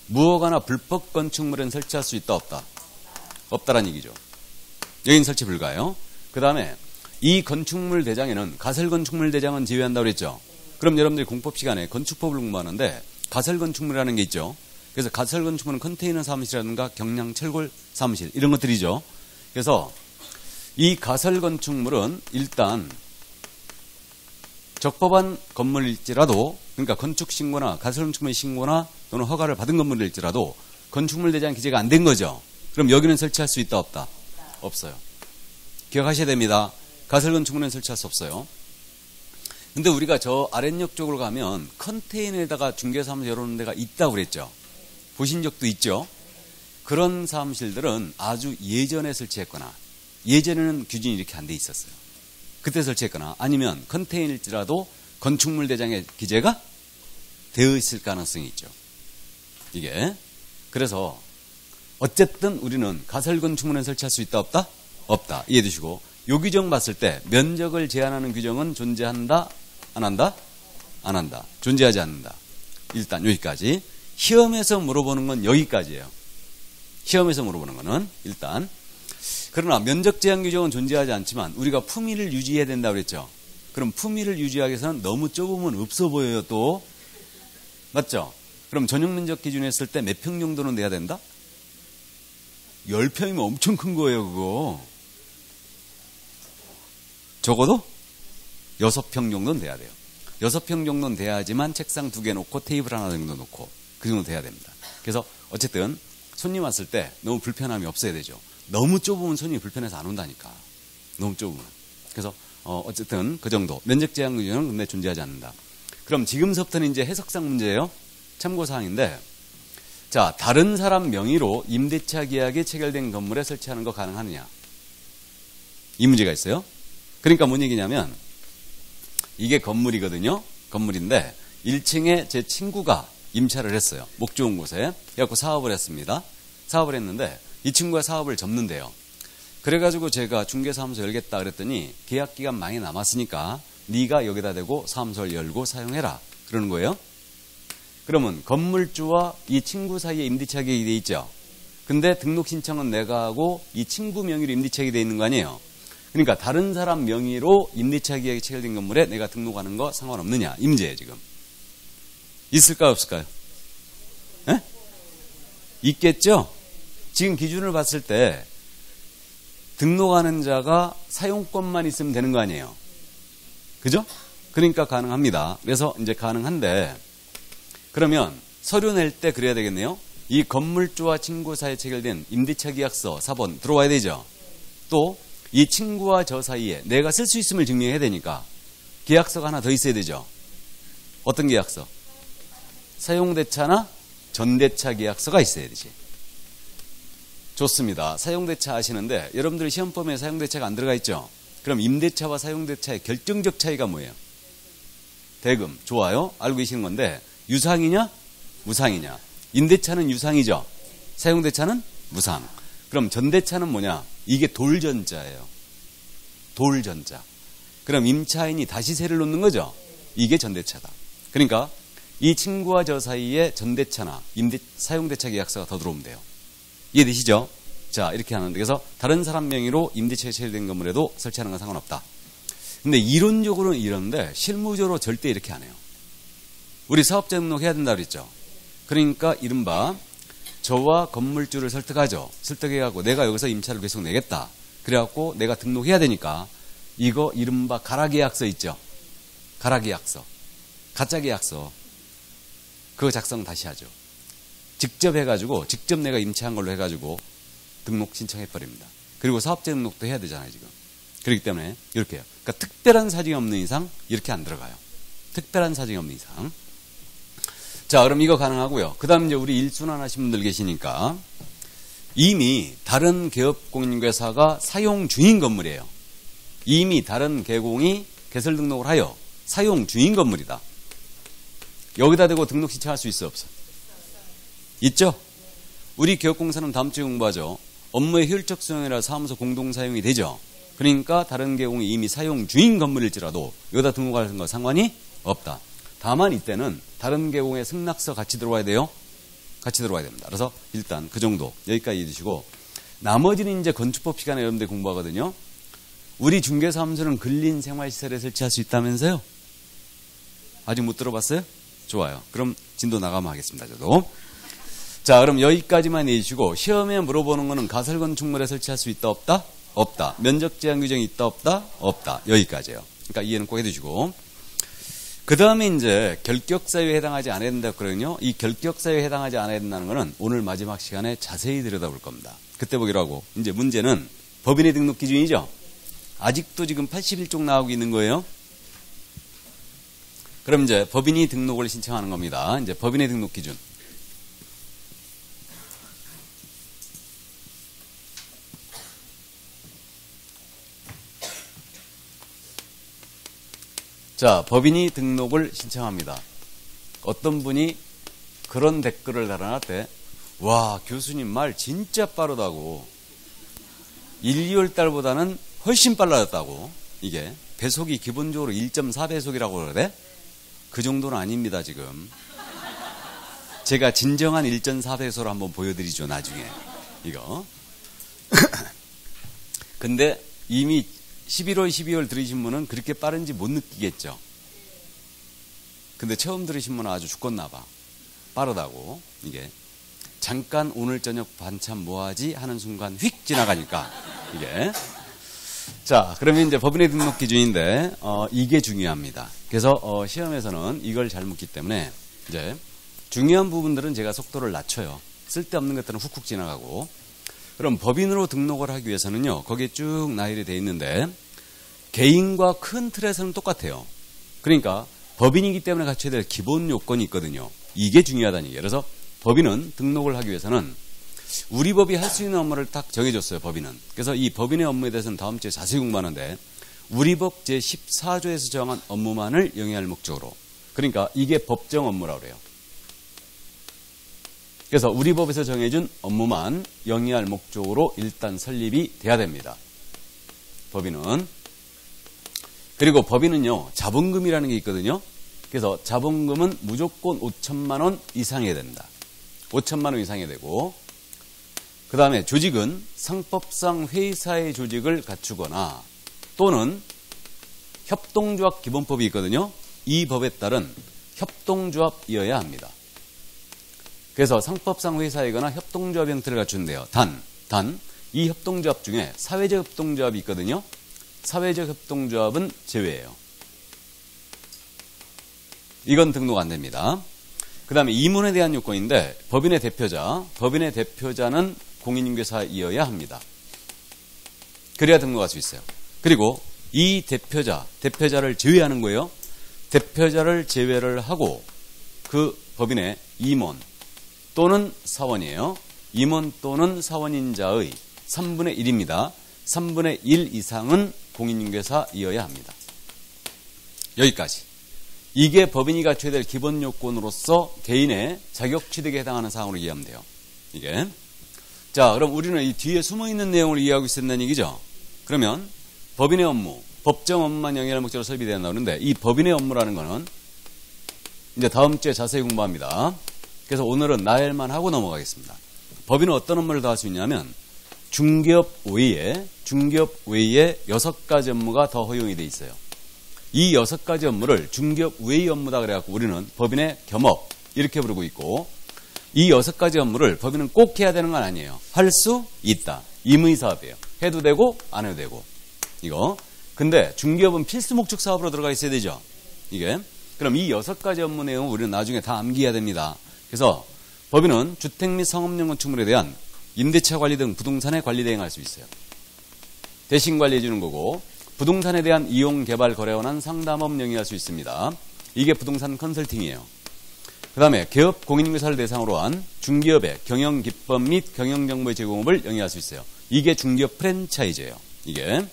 무허가나 불법 건축물은 설치할 수 있다, 없다? 없다라는 얘기죠. 여기는 설치 불가예요. 그 다음에 이 건축물 대장에는 가설건축물 대장은 제외한다고 그랬죠. 그럼 여러분들이 공법 시간에 건축법을 공부하는데 가설건축물이라는 게 있죠. 그래서 가설건축물은 컨테이너 사무실이라든가 경량 철골 사무실 이런 것들이죠. 그래서 이 가설건축물은 일단 적법한 건물일지라도 그러니까 건축신고나 가설건축물 신고나 또는 허가를 받은 건물일지라도 건축물 대장 기재가 안 된 거죠. 그럼 여기는 설치할 수 있다 없다? 없어요. 기억하셔야 됩니다. 가설건축물은 설치할 수 없어요. 근데 우리가 저 아랫역 쪽으로 가면 컨테이너에다가 중개사무소 열어놓은 데가 있다고 그랬죠. 보신 적도 있죠. 그런 사무실들은 아주 예전에 설치했거나 예전에는 규정이 이렇게 안 돼 있었어요. 그때 설치했거나 아니면 컨테이너일지라도 건축물 대장에 기재가 되어 있을 가능성이 있죠. 이게. 그래서 어쨌든 우리는 가설건축물은 설치할 수 있다 없다? 없다. 이해해 두시고 요 규정 봤을 때 면적을 제한하는 규정은 존재한다? 안 한다? 안 한다. 존재하지 않는다. 일단 여기까지. 시험에서 물어보는 건 여기까지예요. 시험에서 물어보는 거는 일단. 그러나 면적 제한 규정은 존재하지 않지만 우리가 품위를 유지해야 된다고 그랬죠. 그럼 품위를 유지하기 위해서는 너무 좁으면 없어 보여요 또. 맞죠? 그럼 전용 면적 기준에 했을 때 몇 평 정도는 돼야 된다? 10평이면 엄청 큰 거예요 그거. 적어도 6평 정도는 돼야 돼요. 6평 정도는 돼야지만 책상 2개 놓고 테이블 하나 정도 놓고 그 정도 돼야 됩니다. 그래서 어쨌든 손님 왔을 때 너무 불편함이 없어야 되죠. 너무 좁으면 손님이 불편해서 안 온다니까. 너무 좁으면. 그래서 어쨌든 그 정도. 면적 제한 규정은 근데 존재하지 않는다. 그럼 지금서부터는 이제 해석상 문제예요. 참고사항인데 자, 다른 사람 명의로 임대차 계약이 체결된 건물에 설치하는 거 가능하느냐? 이 문제가 있어요. 그러니까 뭔 얘기냐면 이게 건물이거든요. 건물인데 1층에 제 친구가 임차를 했어요. 목 좋은 곳에. 그래갖고 사업을 했습니다. 사업을 했는데 이 친구가 사업을 접는데요. 그래가지고 제가 중개사무소 열겠다 그랬더니 계약기간 많이 남았으니까 네가 여기다 대고 사무소를 열고 사용해라. 그러는 거예요. 그러면 건물주와 이 친구 사이에 임대차 계약이 돼 있죠. 근데 등록 신청은 내가 하고 이 친구 명의로 임대차 계약이 돼 있는 거 아니에요. 그러니까 다른 사람 명의로 임대차 계약이 체결된 건물에 내가 등록하는 거 상관없느냐. 이 문제예요 지금. 있을까요 없을까요? 에? 있겠죠. 지금 기준을 봤을 때 등록하는 자가 사용권만 있으면 되는 거 아니에요. 그죠? 그러니까 가능합니다. 그래서 이제 가능한데 그러면 서류 낼 때 그래야 되겠네요. 이 건물주와 친구 사이에 체결된 임대차 계약서 4번 들어와야 되죠. 또 이 친구와 저 사이에 내가 쓸 수 있음을 증명해야 되니까 계약서가 하나 더 있어야 되죠. 어떤 계약서? 사용대차나 전대차 계약서가 있어야 되지. 좋습니다. 사용대차 아시는데 여러분들이 시험범위에 사용대차가 안 들어가 있죠. 그럼 임대차와 사용대차의 결정적 차이가 뭐예요? 대금. 좋아요. 알고 계시는 건데 유상이냐 무상이냐. 임대차는 유상이죠. 사용대차는 무상. 그럼 전대차는 뭐냐? 이게 돌전자예요. 돌전자. 그럼 임차인이 다시 세를 놓는 거죠. 이게 전대차다. 그러니까 이 친구와 저 사이에 전대차나 사용대차 계약서가 더 들어오면 돼요. 이해되시죠? 자, 이렇게 하는데 그래서 다른 사람 명의로 임대차에 체결된 건물에도 설치하는 건 상관없다. 근데 이론적으로는 이런데 실무적으로 절대 이렇게 안 해요. 우리 사업자 등록해야 된다 그랬죠. 그러니까 이른바 저와 건물주를 설득하죠. 설득해가지고 내가 여기서 임차를 계속 내겠다. 그래갖고 내가 등록해야 되니까 이거 이른바 가라계약서 있죠. 가라계약서. 가짜계약서. 그거 작성 다시 하죠. 직접 해가지고 직접 내가 임차한 걸로 해가지고 등록 신청해버립니다. 그리고 사업자 등록도 해야 되잖아요 지금. 그렇기 때문에 이렇게 해요. 그러니까 특별한 사정이 없는 이상 이렇게 안 들어가요. 특별한 사정이 없는 이상. 자, 그럼 이거 가능하고요. 그 다음 이제 우리 일순환 하신 분들 계시니까 이미 다른 개업공인중개사가 사용 중인 건물이에요. 이미 다른 개공이 개설 등록을 하여 사용 중인 건물이다. 여기다 대고 등록 신청할 수 있어 없어? 있죠? 우리 개업공사는 다음 주에 공부하죠. 업무의 효율적 수행이라 사무소 공동 사용이 되죠. 그러니까 다른 개공이 이미 사용 중인 건물일지라도 여기다 등록하는 건 상관이 없다. 다만 이때는 다른 개공의 승낙서 같이 들어와야 돼요. 같이 들어와야 됩니다. 그래서 일단 그 정도 여기까지 해주시고 나머지는 이제 건축법 시간에 여러분들 공부하거든요. 우리 중개사무소는 근린생활시설에 설치할 수 있다면서요? 아직 못 들어봤어요? 좋아요. 그럼 진도 나가면 하겠습니다. 저도. 자, 그럼 여기까지만 해주시고 시험에 물어보는 거는 가설건축물에 설치할 수 있다 없다? 없다. 면적 제한 규정이 있다 없다? 없다. 여기까지예요. 그러니까 이해는 꼭 해두시고 그 다음에 이제 결격사유에 해당하지 않아야 된다고 그러거든요. 이 결격사유에 해당하지 않아야 된다는 거는 오늘 마지막 시간에 자세히 들여다볼 겁니다. 그때 보기로 하고 이제 문제는 법인의 등록 기준이죠. 아직도 지금 81쪽 나오고 있는 거예요. 그럼 이제 법인이 등록을 신청하는 겁니다. 이제 법인의 등록 기준. 자, 법인이 등록을 신청합니다. 어떤 분이 그런 댓글을 달아놨대. 와, 교수님 말 진짜 빠르다고. 1, 2월 달보다는 훨씬 빨라졌다고. 이게 배속이 기본적으로 1.4배속이라고 그러대? 그 정도는 아닙니다, 지금. 제가 진정한 1.4배속으로 한번 보여드리죠, 나중에. 이거. 근데 이미 11월, 12월 들으신 분은 그렇게 빠른지 못 느끼겠죠. 근데 처음 들으신 분은 아주 죽겠나 봐. 빠르다고. 이게. 잠깐 오늘 저녁 반찬 뭐하지? 하는 순간 휙 지나가니까. 이게. 자, 그러면 이제 법인의 등록 기준인데, 이게 중요합니다. 그래서, 시험에서는 이걸 잘 묻기 때문에, 이제, 중요한 부분들은 제가 속도를 낮춰요. 쓸데없는 것들은 훅훅 지나가고. 그럼 법인으로 등록을 하기 위해서는요, 거기에 쭉 나열이 되어 있는데, 개인과 큰 틀에서는 똑같아요. 그러니까, 법인이기 때문에 갖춰야 될 기본 요건이 있거든요. 이게 중요하다는 얘기예요. 그래서, 법인은 등록을 하기 위해서는 우리 법이 할 수 있는 업무를 딱 정해줬어요. 법인은. 그래서 이 법인의 업무에 대해서는 다음 주에 자세히 공부하는데 우리 법 제14조에서 정한 업무만을 영위할 목적으로, 그러니까 이게 법정 업무라고 그래요. 그래서 우리 법에서 정해준 업무만 영위할 목적으로 일단 설립이 돼야 됩니다. 법인은. 그리고 법인은요, 자본금이라는 게 있거든요. 그래서 자본금은 무조건 5천만 원 이상해야 된다. 5천만 원 이상해야 되고, 그 다음에 조직은 상법상 회의사의 조직을 갖추거나 또는 협동조합 기본법이 있거든요. 이 법에 따른 협동조합이어야 합니다. 그래서 상법상 회의사이거나 협동조합 형태를 갖춘대요. 단 이 협동조합 중에 사회적 협동조합이 있거든요. 사회적 협동조합은 제외예요. 이건 등록 안 됩니다. 그 다음에 이문에 대한 요건인데 법인의 대표자는 공인중개사이어야 합니다. 그래야 등록할 수 있어요. 그리고 이 대표자를 제외하는 거예요. 대표자를 제외를 하고 그 법인의 임원 또는 사원이에요. 임원 또는 사원인 자의 3분의 1입니다. 3분의 1 이상은 공인중개사이어야 합니다. 여기까지. 이게 법인이 갖춰야 될 기본 요건으로서 개인의 자격 취득에 해당하는 사항으로 이해하면 돼요. 이게. 자, 그럼 우리는 이 뒤에 숨어있는 내용을 이해하고 있었다는 얘기죠. 그러면 법인의 업무, 법정 업무만 영위할 목적으로 설립이 된다고 하는데 이 법인의 업무라는 거는 이제 다음 주에 자세히 공부합니다. 그래서 오늘은 나열만 하고 넘어가겠습니다. 법인은 어떤 업무를 다 할 수 있냐면 중개업 외에 6가지 업무가 더 허용이 돼 있어요. 이 6가지 업무를 중개업 외의 업무다 그래갖고 우리는 법인의 겸업 이렇게 부르고 있고, 이 6가지 업무를 법인은 꼭 해야 되는 건 아니에요. 할 수 있다. 임의사업이에요. 해도 되고 안 해도 되고. 이거. 근데 중개업은 필수 목적 사업으로 들어가 있어야 되죠. 이게. 그럼 이 6가지 업무 내용은 우리는 나중에 다 암기해야 됩니다. 그래서 법인은 주택 및 상업용 건축물에 대한 임대차 관리 등 부동산의 관리 대행할 수 있어요. 대신 관리해 주는 거고, 부동산에 대한 이용, 개발, 거래에 관한 상담업 영위할 수 있습니다. 이게 부동산 컨설팅이에요. 그 다음에 개업 공인중개사를 대상으로 한 중개업의 경영 기법 및 경영 정보의 제공업을 영위할 수 있어요. 이게 중개업 프랜차이즈예요. 이게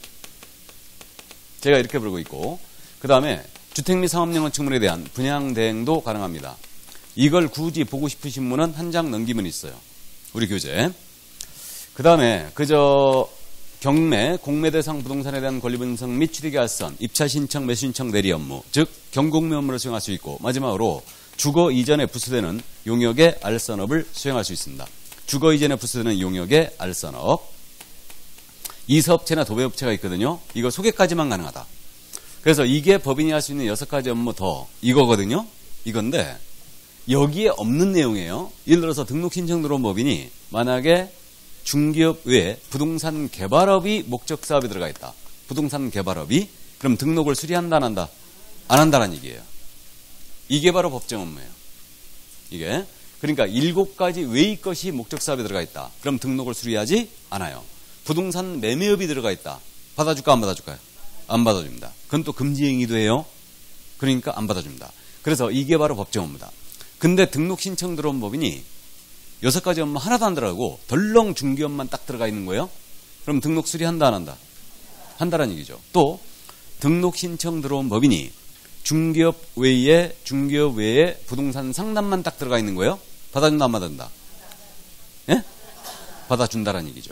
제가 이렇게 부르고 있고, 그 다음에 주택 및 상업용 건축물에 대한 분양 대행도 가능합니다. 이걸 굳이 보고 싶으신 분은 한 장 넘기면 있어요. 우리 교재. 그 다음에 경매, 공매 대상 부동산에 대한 권리 분석 및 취득의 알선, 입차 신청, 매수 신청, 내리 업무, 즉 경공매 업무를 수행할 수 있고, 마지막으로 주거 이전에 부수되는 용역의 알선업을 수행할 수 있습니다. 주거 이전에 부수되는 용역의 알선업. 이사업체나 도배업체가 있거든요. 이거 소개까지만 가능하다. 그래서 이게 법인이 할 수 있는 6가지 업무 더 이거거든요. 이건데 여기에 없는 내용이에요. 예를 들어서 등록 신청 들어온 법인이 만약에 중개업 외에 부동산 개발업이 목적 사업에 들어가 있다. 부동산 개발업이. 그럼 등록을 수리한다 안 한다? 안 한다는 얘기예요. 이게 바로 법정 업무예요. 이게. 그러니까 7가지 외의 것이 목적 사업에 들어가 있다. 그럼 등록을 수리하지 않아요. 부동산 매매업이 들어가 있다. 받아줄까 안 받아줄까요? 안 받아줍니다. 그건 또 금지 행위도 해요. 그러니까 안 받아줍니다. 그래서 이게 바로 법정 업무다. 근데 등록 신청 들어온 법인이 6가지 업무 하나도 안 들어가고 덜렁 중개업만 딱 들어가 있는 거예요. 그럼 등록 수리한다 안 한다? 한다라는 얘기죠. 또 등록 신청 들어온 법인이 중개업 외에 부동산 상담만 딱 들어가 있는 거예요. 받아준다 안 받아준다? 예? 받아준다라는 얘기죠.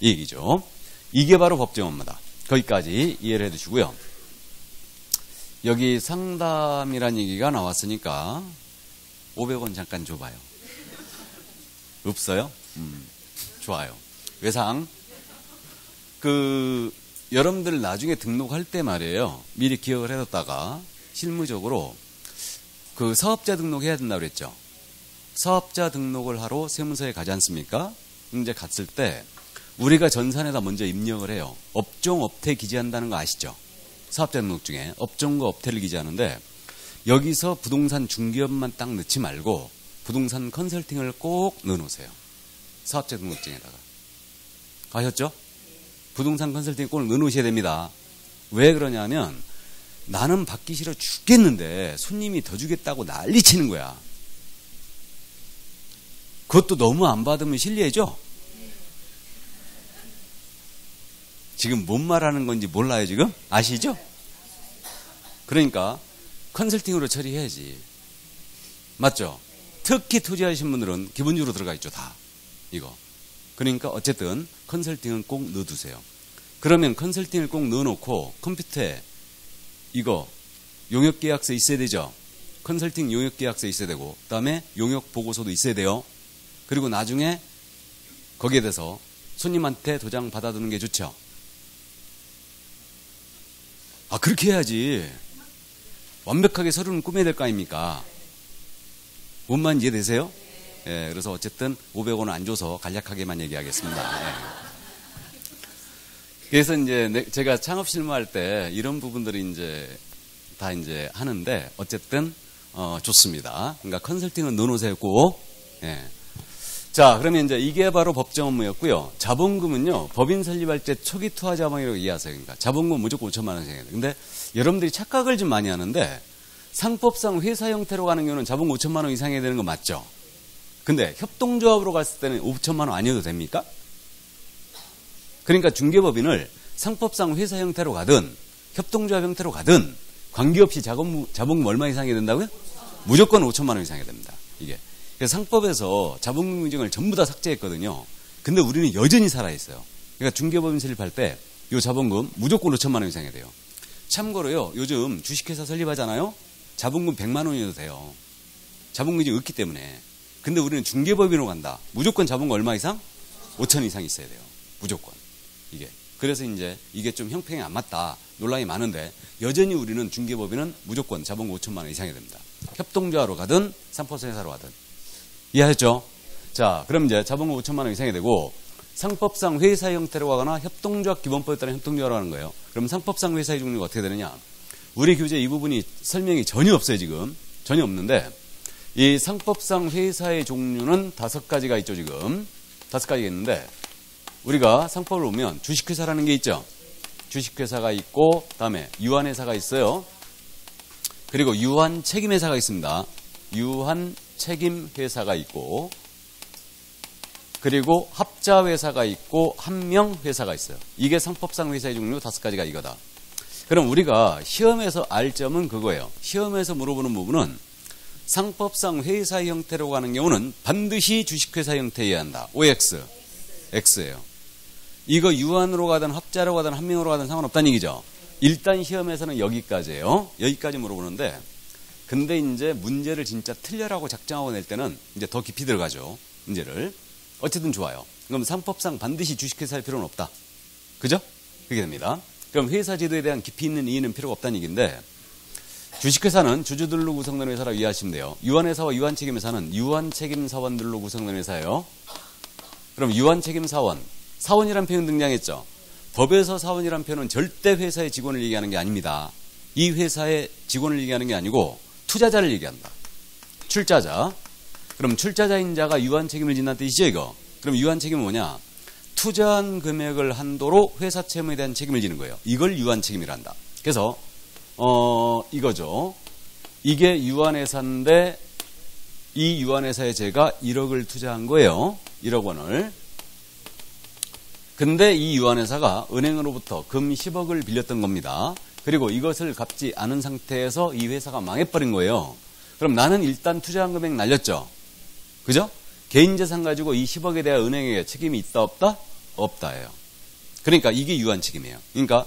이 얘기죠. 이게 바로 법정 업무다. 거기까지 이해를 해두시고요. 여기 상담이란 얘기가 나왔으니까 500원 잠깐 줘봐요. 없어요? 좋아요. 외상. 여러분들 나중에 등록할 때 말이에요. 미리 기억을 해뒀다가 실무적으로 사업자 등록해야 된다고 그랬죠. 사업자 등록을 하러 세무서에 가지 않습니까? 이제 갔을 때 우리가 전산에다 먼저 입력을 해요. 업종, 업태 기재한다는 거 아시죠? 사업자 등록 중에 업종과 업태를 기재하는데 여기서 부동산 중개업만 딱 넣지 말고 부동산 컨설팅을 꼭 넣어놓으세요. 사업자 등록증에다가. 아셨죠? 부동산 컨설팅 꼭 넣어놓으셔야 됩니다. 왜 그러냐면 나는 받기 싫어 죽겠는데 손님이 더 주겠다고 난리치는 거야. 그것도 너무 안 받으면 실례죠? 지금 뭔 말하는 건지 몰라요, 지금? 아시죠? 그러니까 컨설팅으로 처리해야지. 맞죠? 특히 투자하신 분들은 기본적으로 들어가 있죠, 다. 이거. 그러니까 어쨌든 컨설팅은 꼭 넣어두세요. 그러면 컨설팅을 꼭 넣어놓고 컴퓨터에 이거 용역계약서 있어야 되죠? 컨설팅 용역계약서 있어야 되고, 그 다음에 용역보고서도 있어야 돼요. 그리고 나중에 거기에 대해서 손님한테 도장 받아두는 게 좋죠. 아, 그렇게 해야지. 완벽하게 서류는 꾸며야 될 거 아닙니까? 뭔 말인지 이해되세요? 예, 그래서 어쨌든 500원은 안 줘서 간략하게만 얘기하겠습니다. 예. 그래서 이제 제가 창업 실무할 때 이런 부분들이 이제 다 이제 하는데 어쨌든 좋습니다. 그러니까 컨설팅은 넣어놓으세요 꼭. 예. 자, 그러면 이제 이게 바로 법정 업무였고요. 자본금은요, 법인 설립할 때 초기 투하 자본이라고 이해하세요. 그러니까 자본금 무조건 5천만 원씩 해야 돼요. 근데 여러분들이 착각을 좀 많이 하는데 상법상 회사 형태로 가는 경우는 자본금 5천만 원 이상 해야 되는 거 맞죠? 근데 협동조합으로 갔을 때는 5천만 원 아니어도 됩니까? 그러니까 중개법인을 상법상 회사 형태로 가든 협동조합 형태로 가든 관계없이 자본금 얼마 이상 해야 된다고요? 무조건 5천만 원 이상 해야 됩니다. 이게. 그래서 상법에서 자본금 규정을 전부 다 삭제했거든요. 근데 우리는 여전히 살아있어요. 그러니까 중개법인 설립할 때 이 자본금 무조건 5천만 원 이상 해야 돼요. 참고로요, 요즘 주식회사 설립하잖아요. 자본금 100만 원이어도 돼요. 자본금이 없기 때문에. 근데 우리는 중개법인으로 간다. 무조건 자본금 얼마 이상? 5천 이상 있어야 돼요. 무조건. 이게. 그래서 이제 이게 좀 형평이 안 맞다. 논란이 많은데 여전히 우리는 중개법인은 무조건 자본금 5천만 원 이상이 됩니다. 협동조합으로 가든 상법상 회사로 가든. 이해하셨죠? 자, 그럼 이제 자본금 5천만 원 이상이 되고 상법상 회사 형태로 가거나 협동조합 기본법에 따라 협동조합으로 하는 거예요. 그럼 상법상 회사의 종류가 어떻게 되느냐? 우리 교재 이 부분이 설명이 전혀 없어요, 지금. 전혀 없는데 이 상법상 회사의 종류는 5가지가 있죠, 지금. 5가지가 있는데 우리가 상법을 보면 주식회사라는 게 있죠. 주식회사가 있고 그다음에 유한회사가 있어요. 그리고 유한책임회사가 있습니다. 유한책임회사가 있고 그리고 합자회사가 있고 한명회사가 있어요. 이게 상법상 회사의 종류 5가지가 이거다. 그럼 우리가 시험에서 알 점은 그거예요. 시험에서 물어보는 부분은 상법상 회사 형태로 가는 경우는 반드시 주식회사 형태여야 한다. OX. X예요. 이거 유한으로 가든 합자로 가든 한명으로 가든 상관없다는 얘기죠. 일단 시험에서는 여기까지예요. 여기까지 물어보는데 근데 이제 문제를 진짜 틀려라고 작정하고 낼 때는 이제 더 깊이 들어가죠. 문제를. 어쨌든 좋아요. 그럼 상법상 반드시 주식회사 할 필요는 없다. 그죠? 그게 됩니다. 그럼 회사 제도에 대한 깊이 있는 이해는 필요가 없다는 얘기인데 주식회사는 주주들로 구성된 회사라고 이해하시면 돼요. 유한회사와 유한책임회사는 유한책임사원들로 구성된 회사예요. 그럼 유한책임사원, 사원이란 표현 등장했죠. 법에서 사원이란 표현은 절대 회사의 직원을 얘기하는 게 아닙니다. 이 회사의 직원을 얘기하는 게 아니고 투자자를 얘기한다. 출자자. 그럼 출자자인 자가 유한 책임을 진다는 뜻이죠, 이거. 그럼 유한 책임은 뭐냐? 투자한 금액을 한도로 회사 채무에 대한 책임을 지는 거예요. 이걸 유한 책임이라 한다. 그래서 이거죠. 이게 유한회사인데 이 유한회사에 제가 1억을 투자한 거예요. 1억 원을. 근데 이 유한회사가 은행으로부터 금 10억을 빌렸던 겁니다. 그리고 이것을 갚지 않은 상태에서 이 회사가 망해버린 거예요. 그럼 나는 일단 투자한 금액 날렸죠. 그죠? 개인 재산 가지고 이 10억에 대한 은행에 책임이 있다 없다? 없다예요. 그러니까 이게 유한 책임이에요. 그러니까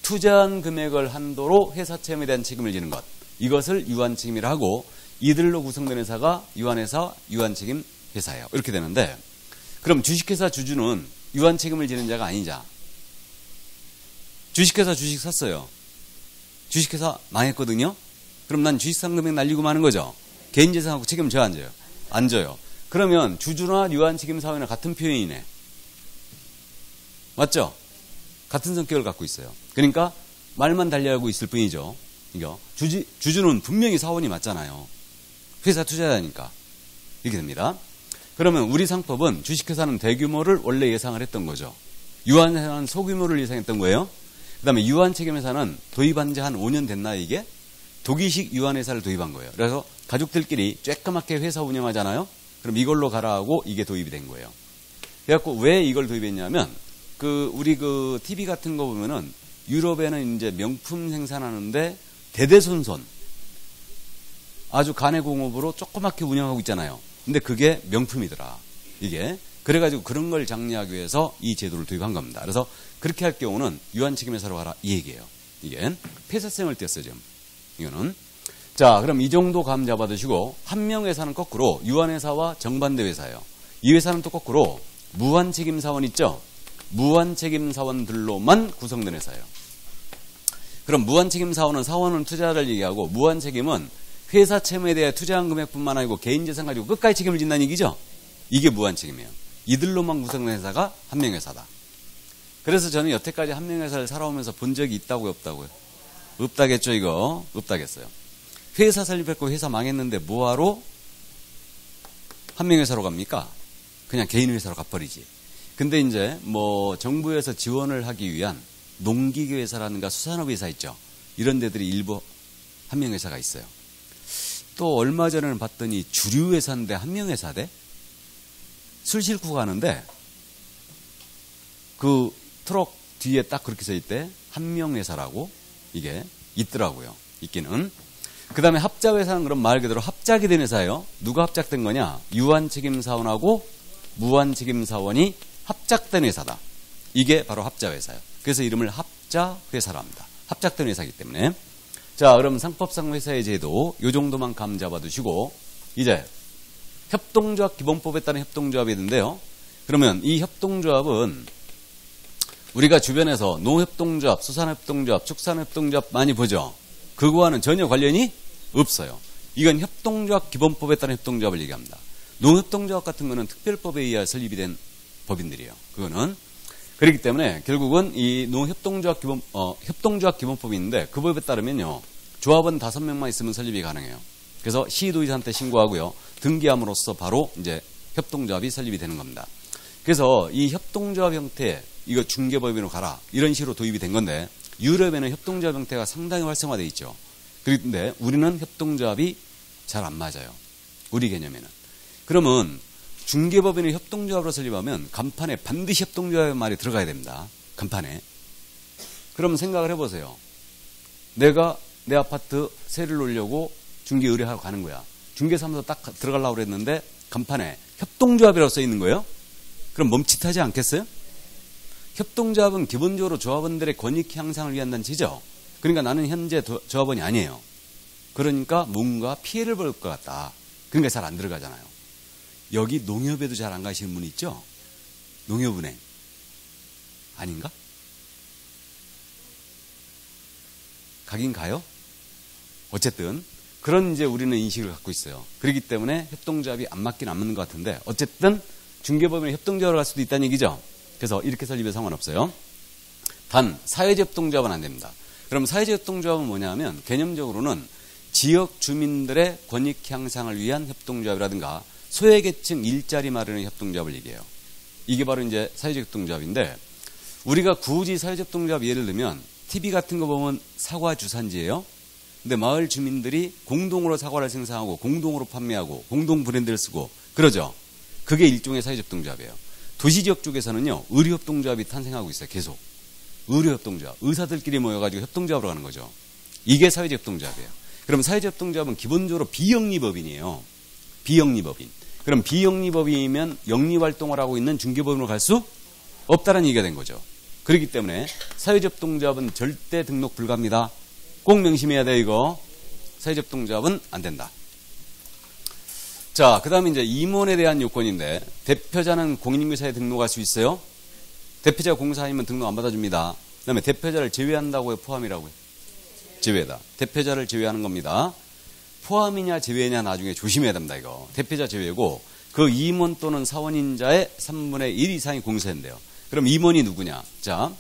투자한 금액을 한도로 회사 채무에 대한 책임을 지는 것. 이것을 유한 책임이라 하고 이들로 구성된 회사가 유한회사, 유한책임 회사예요. 이렇게 되는데 그럼 주식회사 주주는 유한 책임을 지는 자가 아니자. 주식회사 주식 샀어요. 주식회사 망했거든요. 그럼 난 주식 산 금액 날리고 마는 거죠. 개인 재산하고 책임을 져야 안 져요? 안 져요. 그러면 주주나 유한책임사원이나 같은 표현이네. 맞죠? 같은 성격을 갖고 있어요. 그러니까 말만 달리하고 있을 뿐이죠. 이거 주주는 분명히 사원이 맞잖아요. 회사 투자자니까. 이렇게 됩니다. 그러면 우리 상법은 주식회사는 대규모를 원래 예상을 했던 거죠. 유한회사는 소규모를 예상했던 거예요. 그 다음에 유한책임회사는 도입한 지 한 5년 됐나요, 이게? 독일식 유한회사를 도입한 거예요. 그래서 가족들끼리 쬐까맣게 회사 운영하잖아요. 그럼 이걸로 가라 하고 이게 도입이 된 거예요. 그래갖고 왜 이걸 도입했냐면 우리 TV 같은 거 보면은 유럽에는 이제 명품 생산하는데 대대손손 아주 가내공업으로 조그맣게 운영하고 있잖아요. 근데 그게 명품이더라. 이게. 그래가지고 그런 걸 장려하기 위해서 이 제도를 도입한 겁니다. 그래서 그렇게 할 경우는 유한책임회사로 가라 이 얘기예요. 이게 폐쇄성을 띄었어요 지금. 이거는. 자, 그럼 이 정도 감 잡아두시고 한 명 회사는 거꾸로 유한회사와 정반대 회사예요. 이 회사는 또 거꾸로 무한책임사원 있죠? 무한책임사원들로만 구성된 회사예요. 그럼 무한책임사원은 사원은 투자를 얘기하고 무한책임은 회사 채무에 대해 투자한 금액뿐만 아니고 개인재산 가지고 끝까지 책임을 진다는 얘기죠? 이게 무한책임이에요. 이들로만 구성된 회사가 한 명 회사다. 그래서 저는 여태까지 한 명 회사를 살아오면서 본 적이 있다고요, 없다고요? 없다겠죠, 이거? 없다겠어요. 회사 설립했고 회사 망했는데 뭐하러 한 명 회사로 갑니까? 그냥 개인 회사로 가버리지. 근데 이제 뭐 정부에서 지원을 하기 위한 농기계 회사라든가 수산업 회사 있죠. 이런 데들이 일부 한 명 회사가 있어요. 또 얼마 전에는 봤더니 주류 회사인데 한 명 회사대? 술 싣고 가는데 그 트럭 뒤에 딱 그렇게 써 있대. 한 명 회사라고 이게 있더라고요. 있기는. 그 다음에 합자회사는 그럼 말 그대로 합작이 된 회사예요. 누가 합작된 거냐? 유한책임사원하고 무한책임사원이 합작된 회사다. 이게 바로 합자회사예요. 그래서 이름을 합자회사라 합니다. 합작된 회사이기 때문에. 자, 그럼 상법상 회사의 제도 요 정도만 감 잡아두시고 이제 협동조합 기본법에 따른 협동조합이 있는데요. 그러면 이 협동조합은 우리가 주변에서 농협동조합, 수산협동조합, 축산협동조합 많이 보죠. 그거와는 전혀 관련이 없어요. 이건 협동조합 기본법에 따른 협동조합을 얘기합니다. 농협동조합 같은 거는 특별법에 의해 설립이 된 법인들이에요. 그거는. 그렇기 때문에 결국은 이 농협동조합 협동조합 기본법이 있는데 그 법에 따르면요. 조합원 5명만 있으면 설립이 가능해요. 그래서 시도의사한테 신고하고요. 등기함으로써 바로 이제 협동조합이 설립이 되는 겁니다. 그래서 이 협동조합 형태, 이거 중개법인으로 가라. 이런 식으로 도입이 된 건데 유럽에는 협동조합 형태가 상당히 활성화되어 있죠. 그런데 우리는 협동조합이 잘 안 맞아요. 우리 개념에는. 그러면 중개법인을 협동조합으로 설립하면 간판에 반드시 협동조합의 말이 들어가야 됩니다. 간판에. 그럼 생각을 해보세요. 내가 내 아파트 세를 놓으려고 중개 의뢰하고 가는 거야. 중개사무소 딱 들어가려고 그랬는데 간판에 협동조합이라고 써 있는 거예요. 그럼 멈칫하지 않겠어요? 협동조합은 기본적으로 조합원들의 권익 향상을 위한 단체죠. 그러니까 나는 현재 조합원이 아니에요. 그러니까 뭔가 피해를 볼 것 같다. 그러니까 잘 안 들어가잖아요. 여기 농협에도 잘 안 가시는 분 있죠? 농협은행. 아닌가? 가긴 가요? 어쨌든 그런 이제 우리는 인식을 갖고 있어요. 그렇기 때문에 협동조합이 안 맞긴 안 맞는 것 같은데 어쨌든 중개법인은 협동조합으로 갈 수도 있다는 얘기죠. 그래서 이렇게 설립해 상관없어요. 단 사회적 협동조합은 안 됩니다. 그럼 사회적 협동조합은 뭐냐면 개념적으로는 지역 주민들의 권익 향상을 위한 협동조합이라든가 소외계층 일자리 마련의 협동조합을 얘기해요. 이게 바로 이제 사회적 협동조합인데 우리가 굳이 사회적 협동조합 예를 들면 TV 같은 거 보면 사과 주산지예요. 근데 마을 주민들이 공동으로 사과를 생산하고 공동으로 판매하고 공동 브랜드를 쓰고 그러죠. 그게 일종의 사회적 협동조합이에요. 도시지역 쪽에서는요. 의료협동조합이 탄생하고 있어요. 계속. 의료협동조합. 의사들끼리 모여가지고 협동조합으로 가는 거죠. 이게 사회적 협동조합이에요. 그럼 사회적 협동조합은 기본적으로 비영리법인이에요. 비영리법인. 그럼 비영리법인이면 영리활동을 하고 있는 중개법인으로 갈 수 없다는 얘기가 된 거죠. 그렇기 때문에 사회적 협동조합은 절대 등록 불가합니다. 꼭 명심해야 돼요, 이거. 사회적 협동조합은 안 된다. 자, 그 다음에 이제 임원에 대한 요건인데, 대표자는 공인인규사에 등록할 수 있어요? 대표자가 공사하면 등록 안 받아줍니다. 그 다음에 대표자를 제외한다고요? 포함이라고요? 제외다. 대표자를 제외하는 겁니다. 포함이냐 제외냐 나중에 조심해야 됩니다, 이거. 대표자 제외고, 그 임원 또는 사원인자의 3분의 1 이상이 공사인데요. 그럼 임원이 누구냐? 자,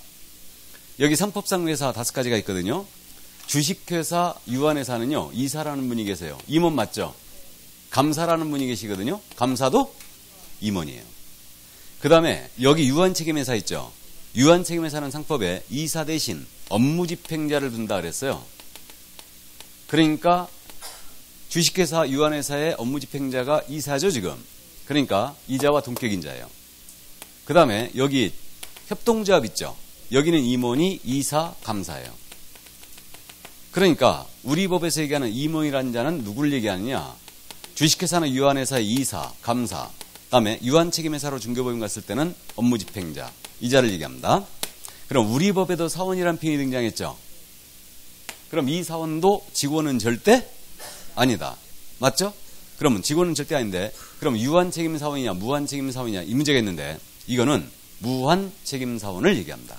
여기 상법상 회사 5가지가 있거든요. 주식회사, 유한회사는요, 이사라는 분이 계세요. 임원 맞죠? 감사라는 분이 계시거든요. 감사도 임원이에요. 그 다음에 여기 유한책임회사 있죠. 유한책임회사는 상법에 이사 대신 업무집행자를 둔다 그랬어요. 그러니까 주식회사, 유한회사의 업무집행자가 이사죠, 지금. 그러니까 이자와 동격인자예요. 그 다음에 여기 협동조합 있죠. 여기는 임원이 이사, 감사예요. 그러니까 우리 법에서 얘기하는 임원이라는 자는 누구를 얘기하느냐. 주식회사나 유한회사의 이사, 감사, 그 다음에 유한책임회사로 중개법인 갔을 때는 업무집행자, 이자를 얘기합니다. 그럼 우리 법에도 사원이라는 표현이 등장했죠. 그럼 이 사원도 직원은 절대 아니다. 맞죠? 그러면 직원은 절대 아닌데 그럼 유한책임사원이냐 무한책임사원이냐 이 문제가 있는데 이거는 무한책임사원을 얘기합니다.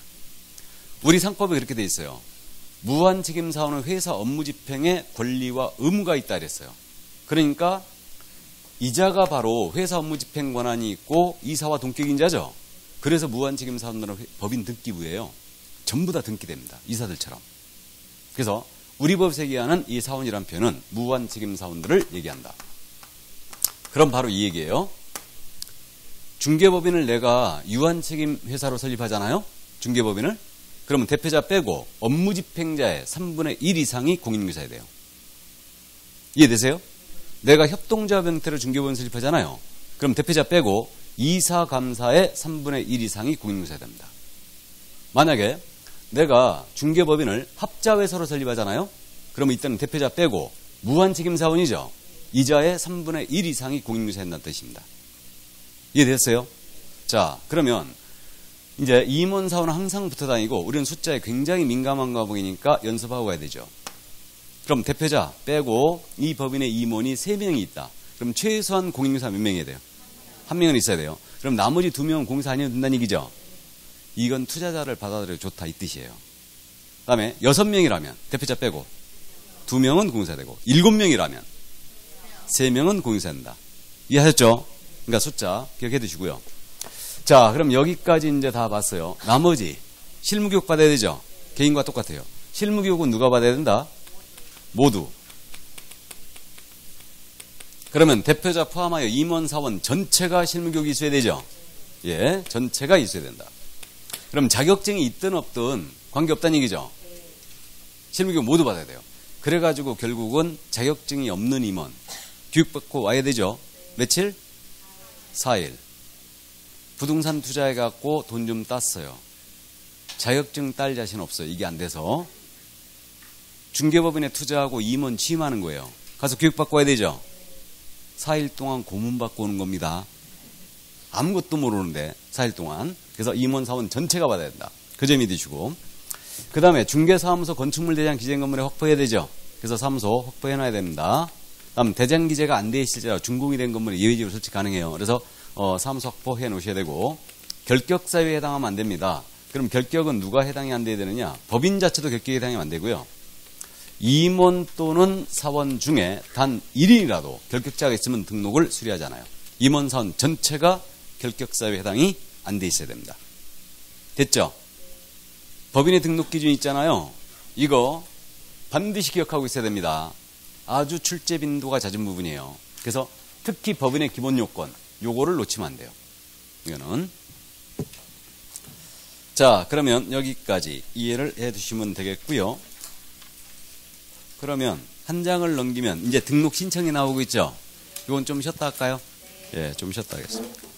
우리 상법에 그렇게 돼 있어요. 무한책임사원은 회사 업무집행에 권리와 의무가 있다 그랬어요. 그러니까 이자가 바로 회사 업무집행 권한이 있고 이사와 동격인자죠. 그래서 무한책임사원들은 법인 등기부예요. 전부 다 등기됩니다. 이사들처럼. 그래서 우리 법에서 얘기하는 이 사원이라는 표현은 무한책임사원들을 얘기한다. 그럼 바로 이 얘기예요. 중개법인을 내가 유한책임회사로 설립하잖아요. 중개법인을. 그러면 대표자 빼고 업무집행자의 3분의 1 이상이 공인중개사야 돼요. 이해되세요? 내가 협동조합 형태로 중개법인 설립하잖아요. 그럼 대표자 빼고 이사, 감사의 3분의 1 이상이 공인중개사야 됩니다. 만약에 내가 중개법인을 합자회사로 설립하잖아요. 그러면 이때는 대표자 빼고 무한책임사원이죠. 이자의 3분의 1 이상이 공인중개사야 된다는 뜻입니다. 이해됐어요? 자, 그러면 이제 임원사원은 항상 붙어 다니고 우리는 숫자에 굉장히 민감한 과목이니까 연습하고 가야 되죠. 그럼 대표자 빼고 이 법인의 임원이 3명이 있다. 그럼 최소한 공인중개사 몇 명이어야 돼요? 1명은 있어야 돼요. 그럼 나머지 2명은 공인중개사 아니어도 된다는 얘기죠. 이건 투자자를 받아들여 좋다 이 뜻이에요. 그 다음에 6명이라면 대표자 빼고 2명은 공인중개사 되고 7명이라면 3명은 공인중개사 된다. 이해하셨죠? 그러니까 숫자 기억해 두시고요. 자, 그럼 여기까지 이제 다 봤어요. 나머지 실무교육 받아야 되죠? 개인과 똑같아요. 실무교육은 누가 받아야 된다? 모두. 그러면 대표자 포함하여 임원사원 전체가 실무교육이 있어야 되죠? 예, 전체가 있어야 된다. 그럼 자격증이 있든 없든 관계없다는 얘기죠? 실무교육 모두 받아야 돼요. 그래가지고 결국은 자격증이 없는 임원 교육받고 와야 되죠? 며칠? 4일. 부동산 투자해갖고 돈 좀 땄어요. 자격증 딸 자신 없어요. 이게 안 돼서. 중개법인에 투자하고 임원 취임하는 거예요. 가서 교육받고 와야 되죠? 4일 동안 고문받고 오는 겁니다. 아무것도 모르는데 4일 동안. 그래서 임원사원 전체가 받아야 된다. 그 점 믿으시고. 그 다음에 중개사무소 건축물 대장 기재인 건물에 확보해야 되죠? 그래서 사무소 확보해놔야 됩니다. 다음 대장 기재가 안 돼 있을지라도 준공이 된 건물에 예외적으로 설치 가능해요. 그래서 사무소 확보해 놓으셔야 되고 결격사유에 해당하면 안 됩니다. 그럼 결격은 누가 해당이 안 돼야 되느냐? 법인 자체도 결격에 해당이 안 되고요. 임원 또는 사원 중에 단 1인이라도 결격자가 있으면 등록을 수리하잖아요. 임원사원 전체가 결격사유에 해당이 안 돼 있어야 됩니다. 됐죠? 법인의 등록 기준 있잖아요. 이거 반드시 기억하고 있어야 됩니다. 아주 출제 빈도가 잦은 부분이에요. 그래서 특히 법인의 기본 요건 요거를 놓치면 안 돼요. 이거는. 자, 그러면 여기까지 이해를 해 두시면 되겠고요. 그러면 한 장을 넘기면 이제 등록 신청이 나오고 있죠. 이건 좀 쉬었다 할까요? 예, 좀 쉬었다 하겠습니다.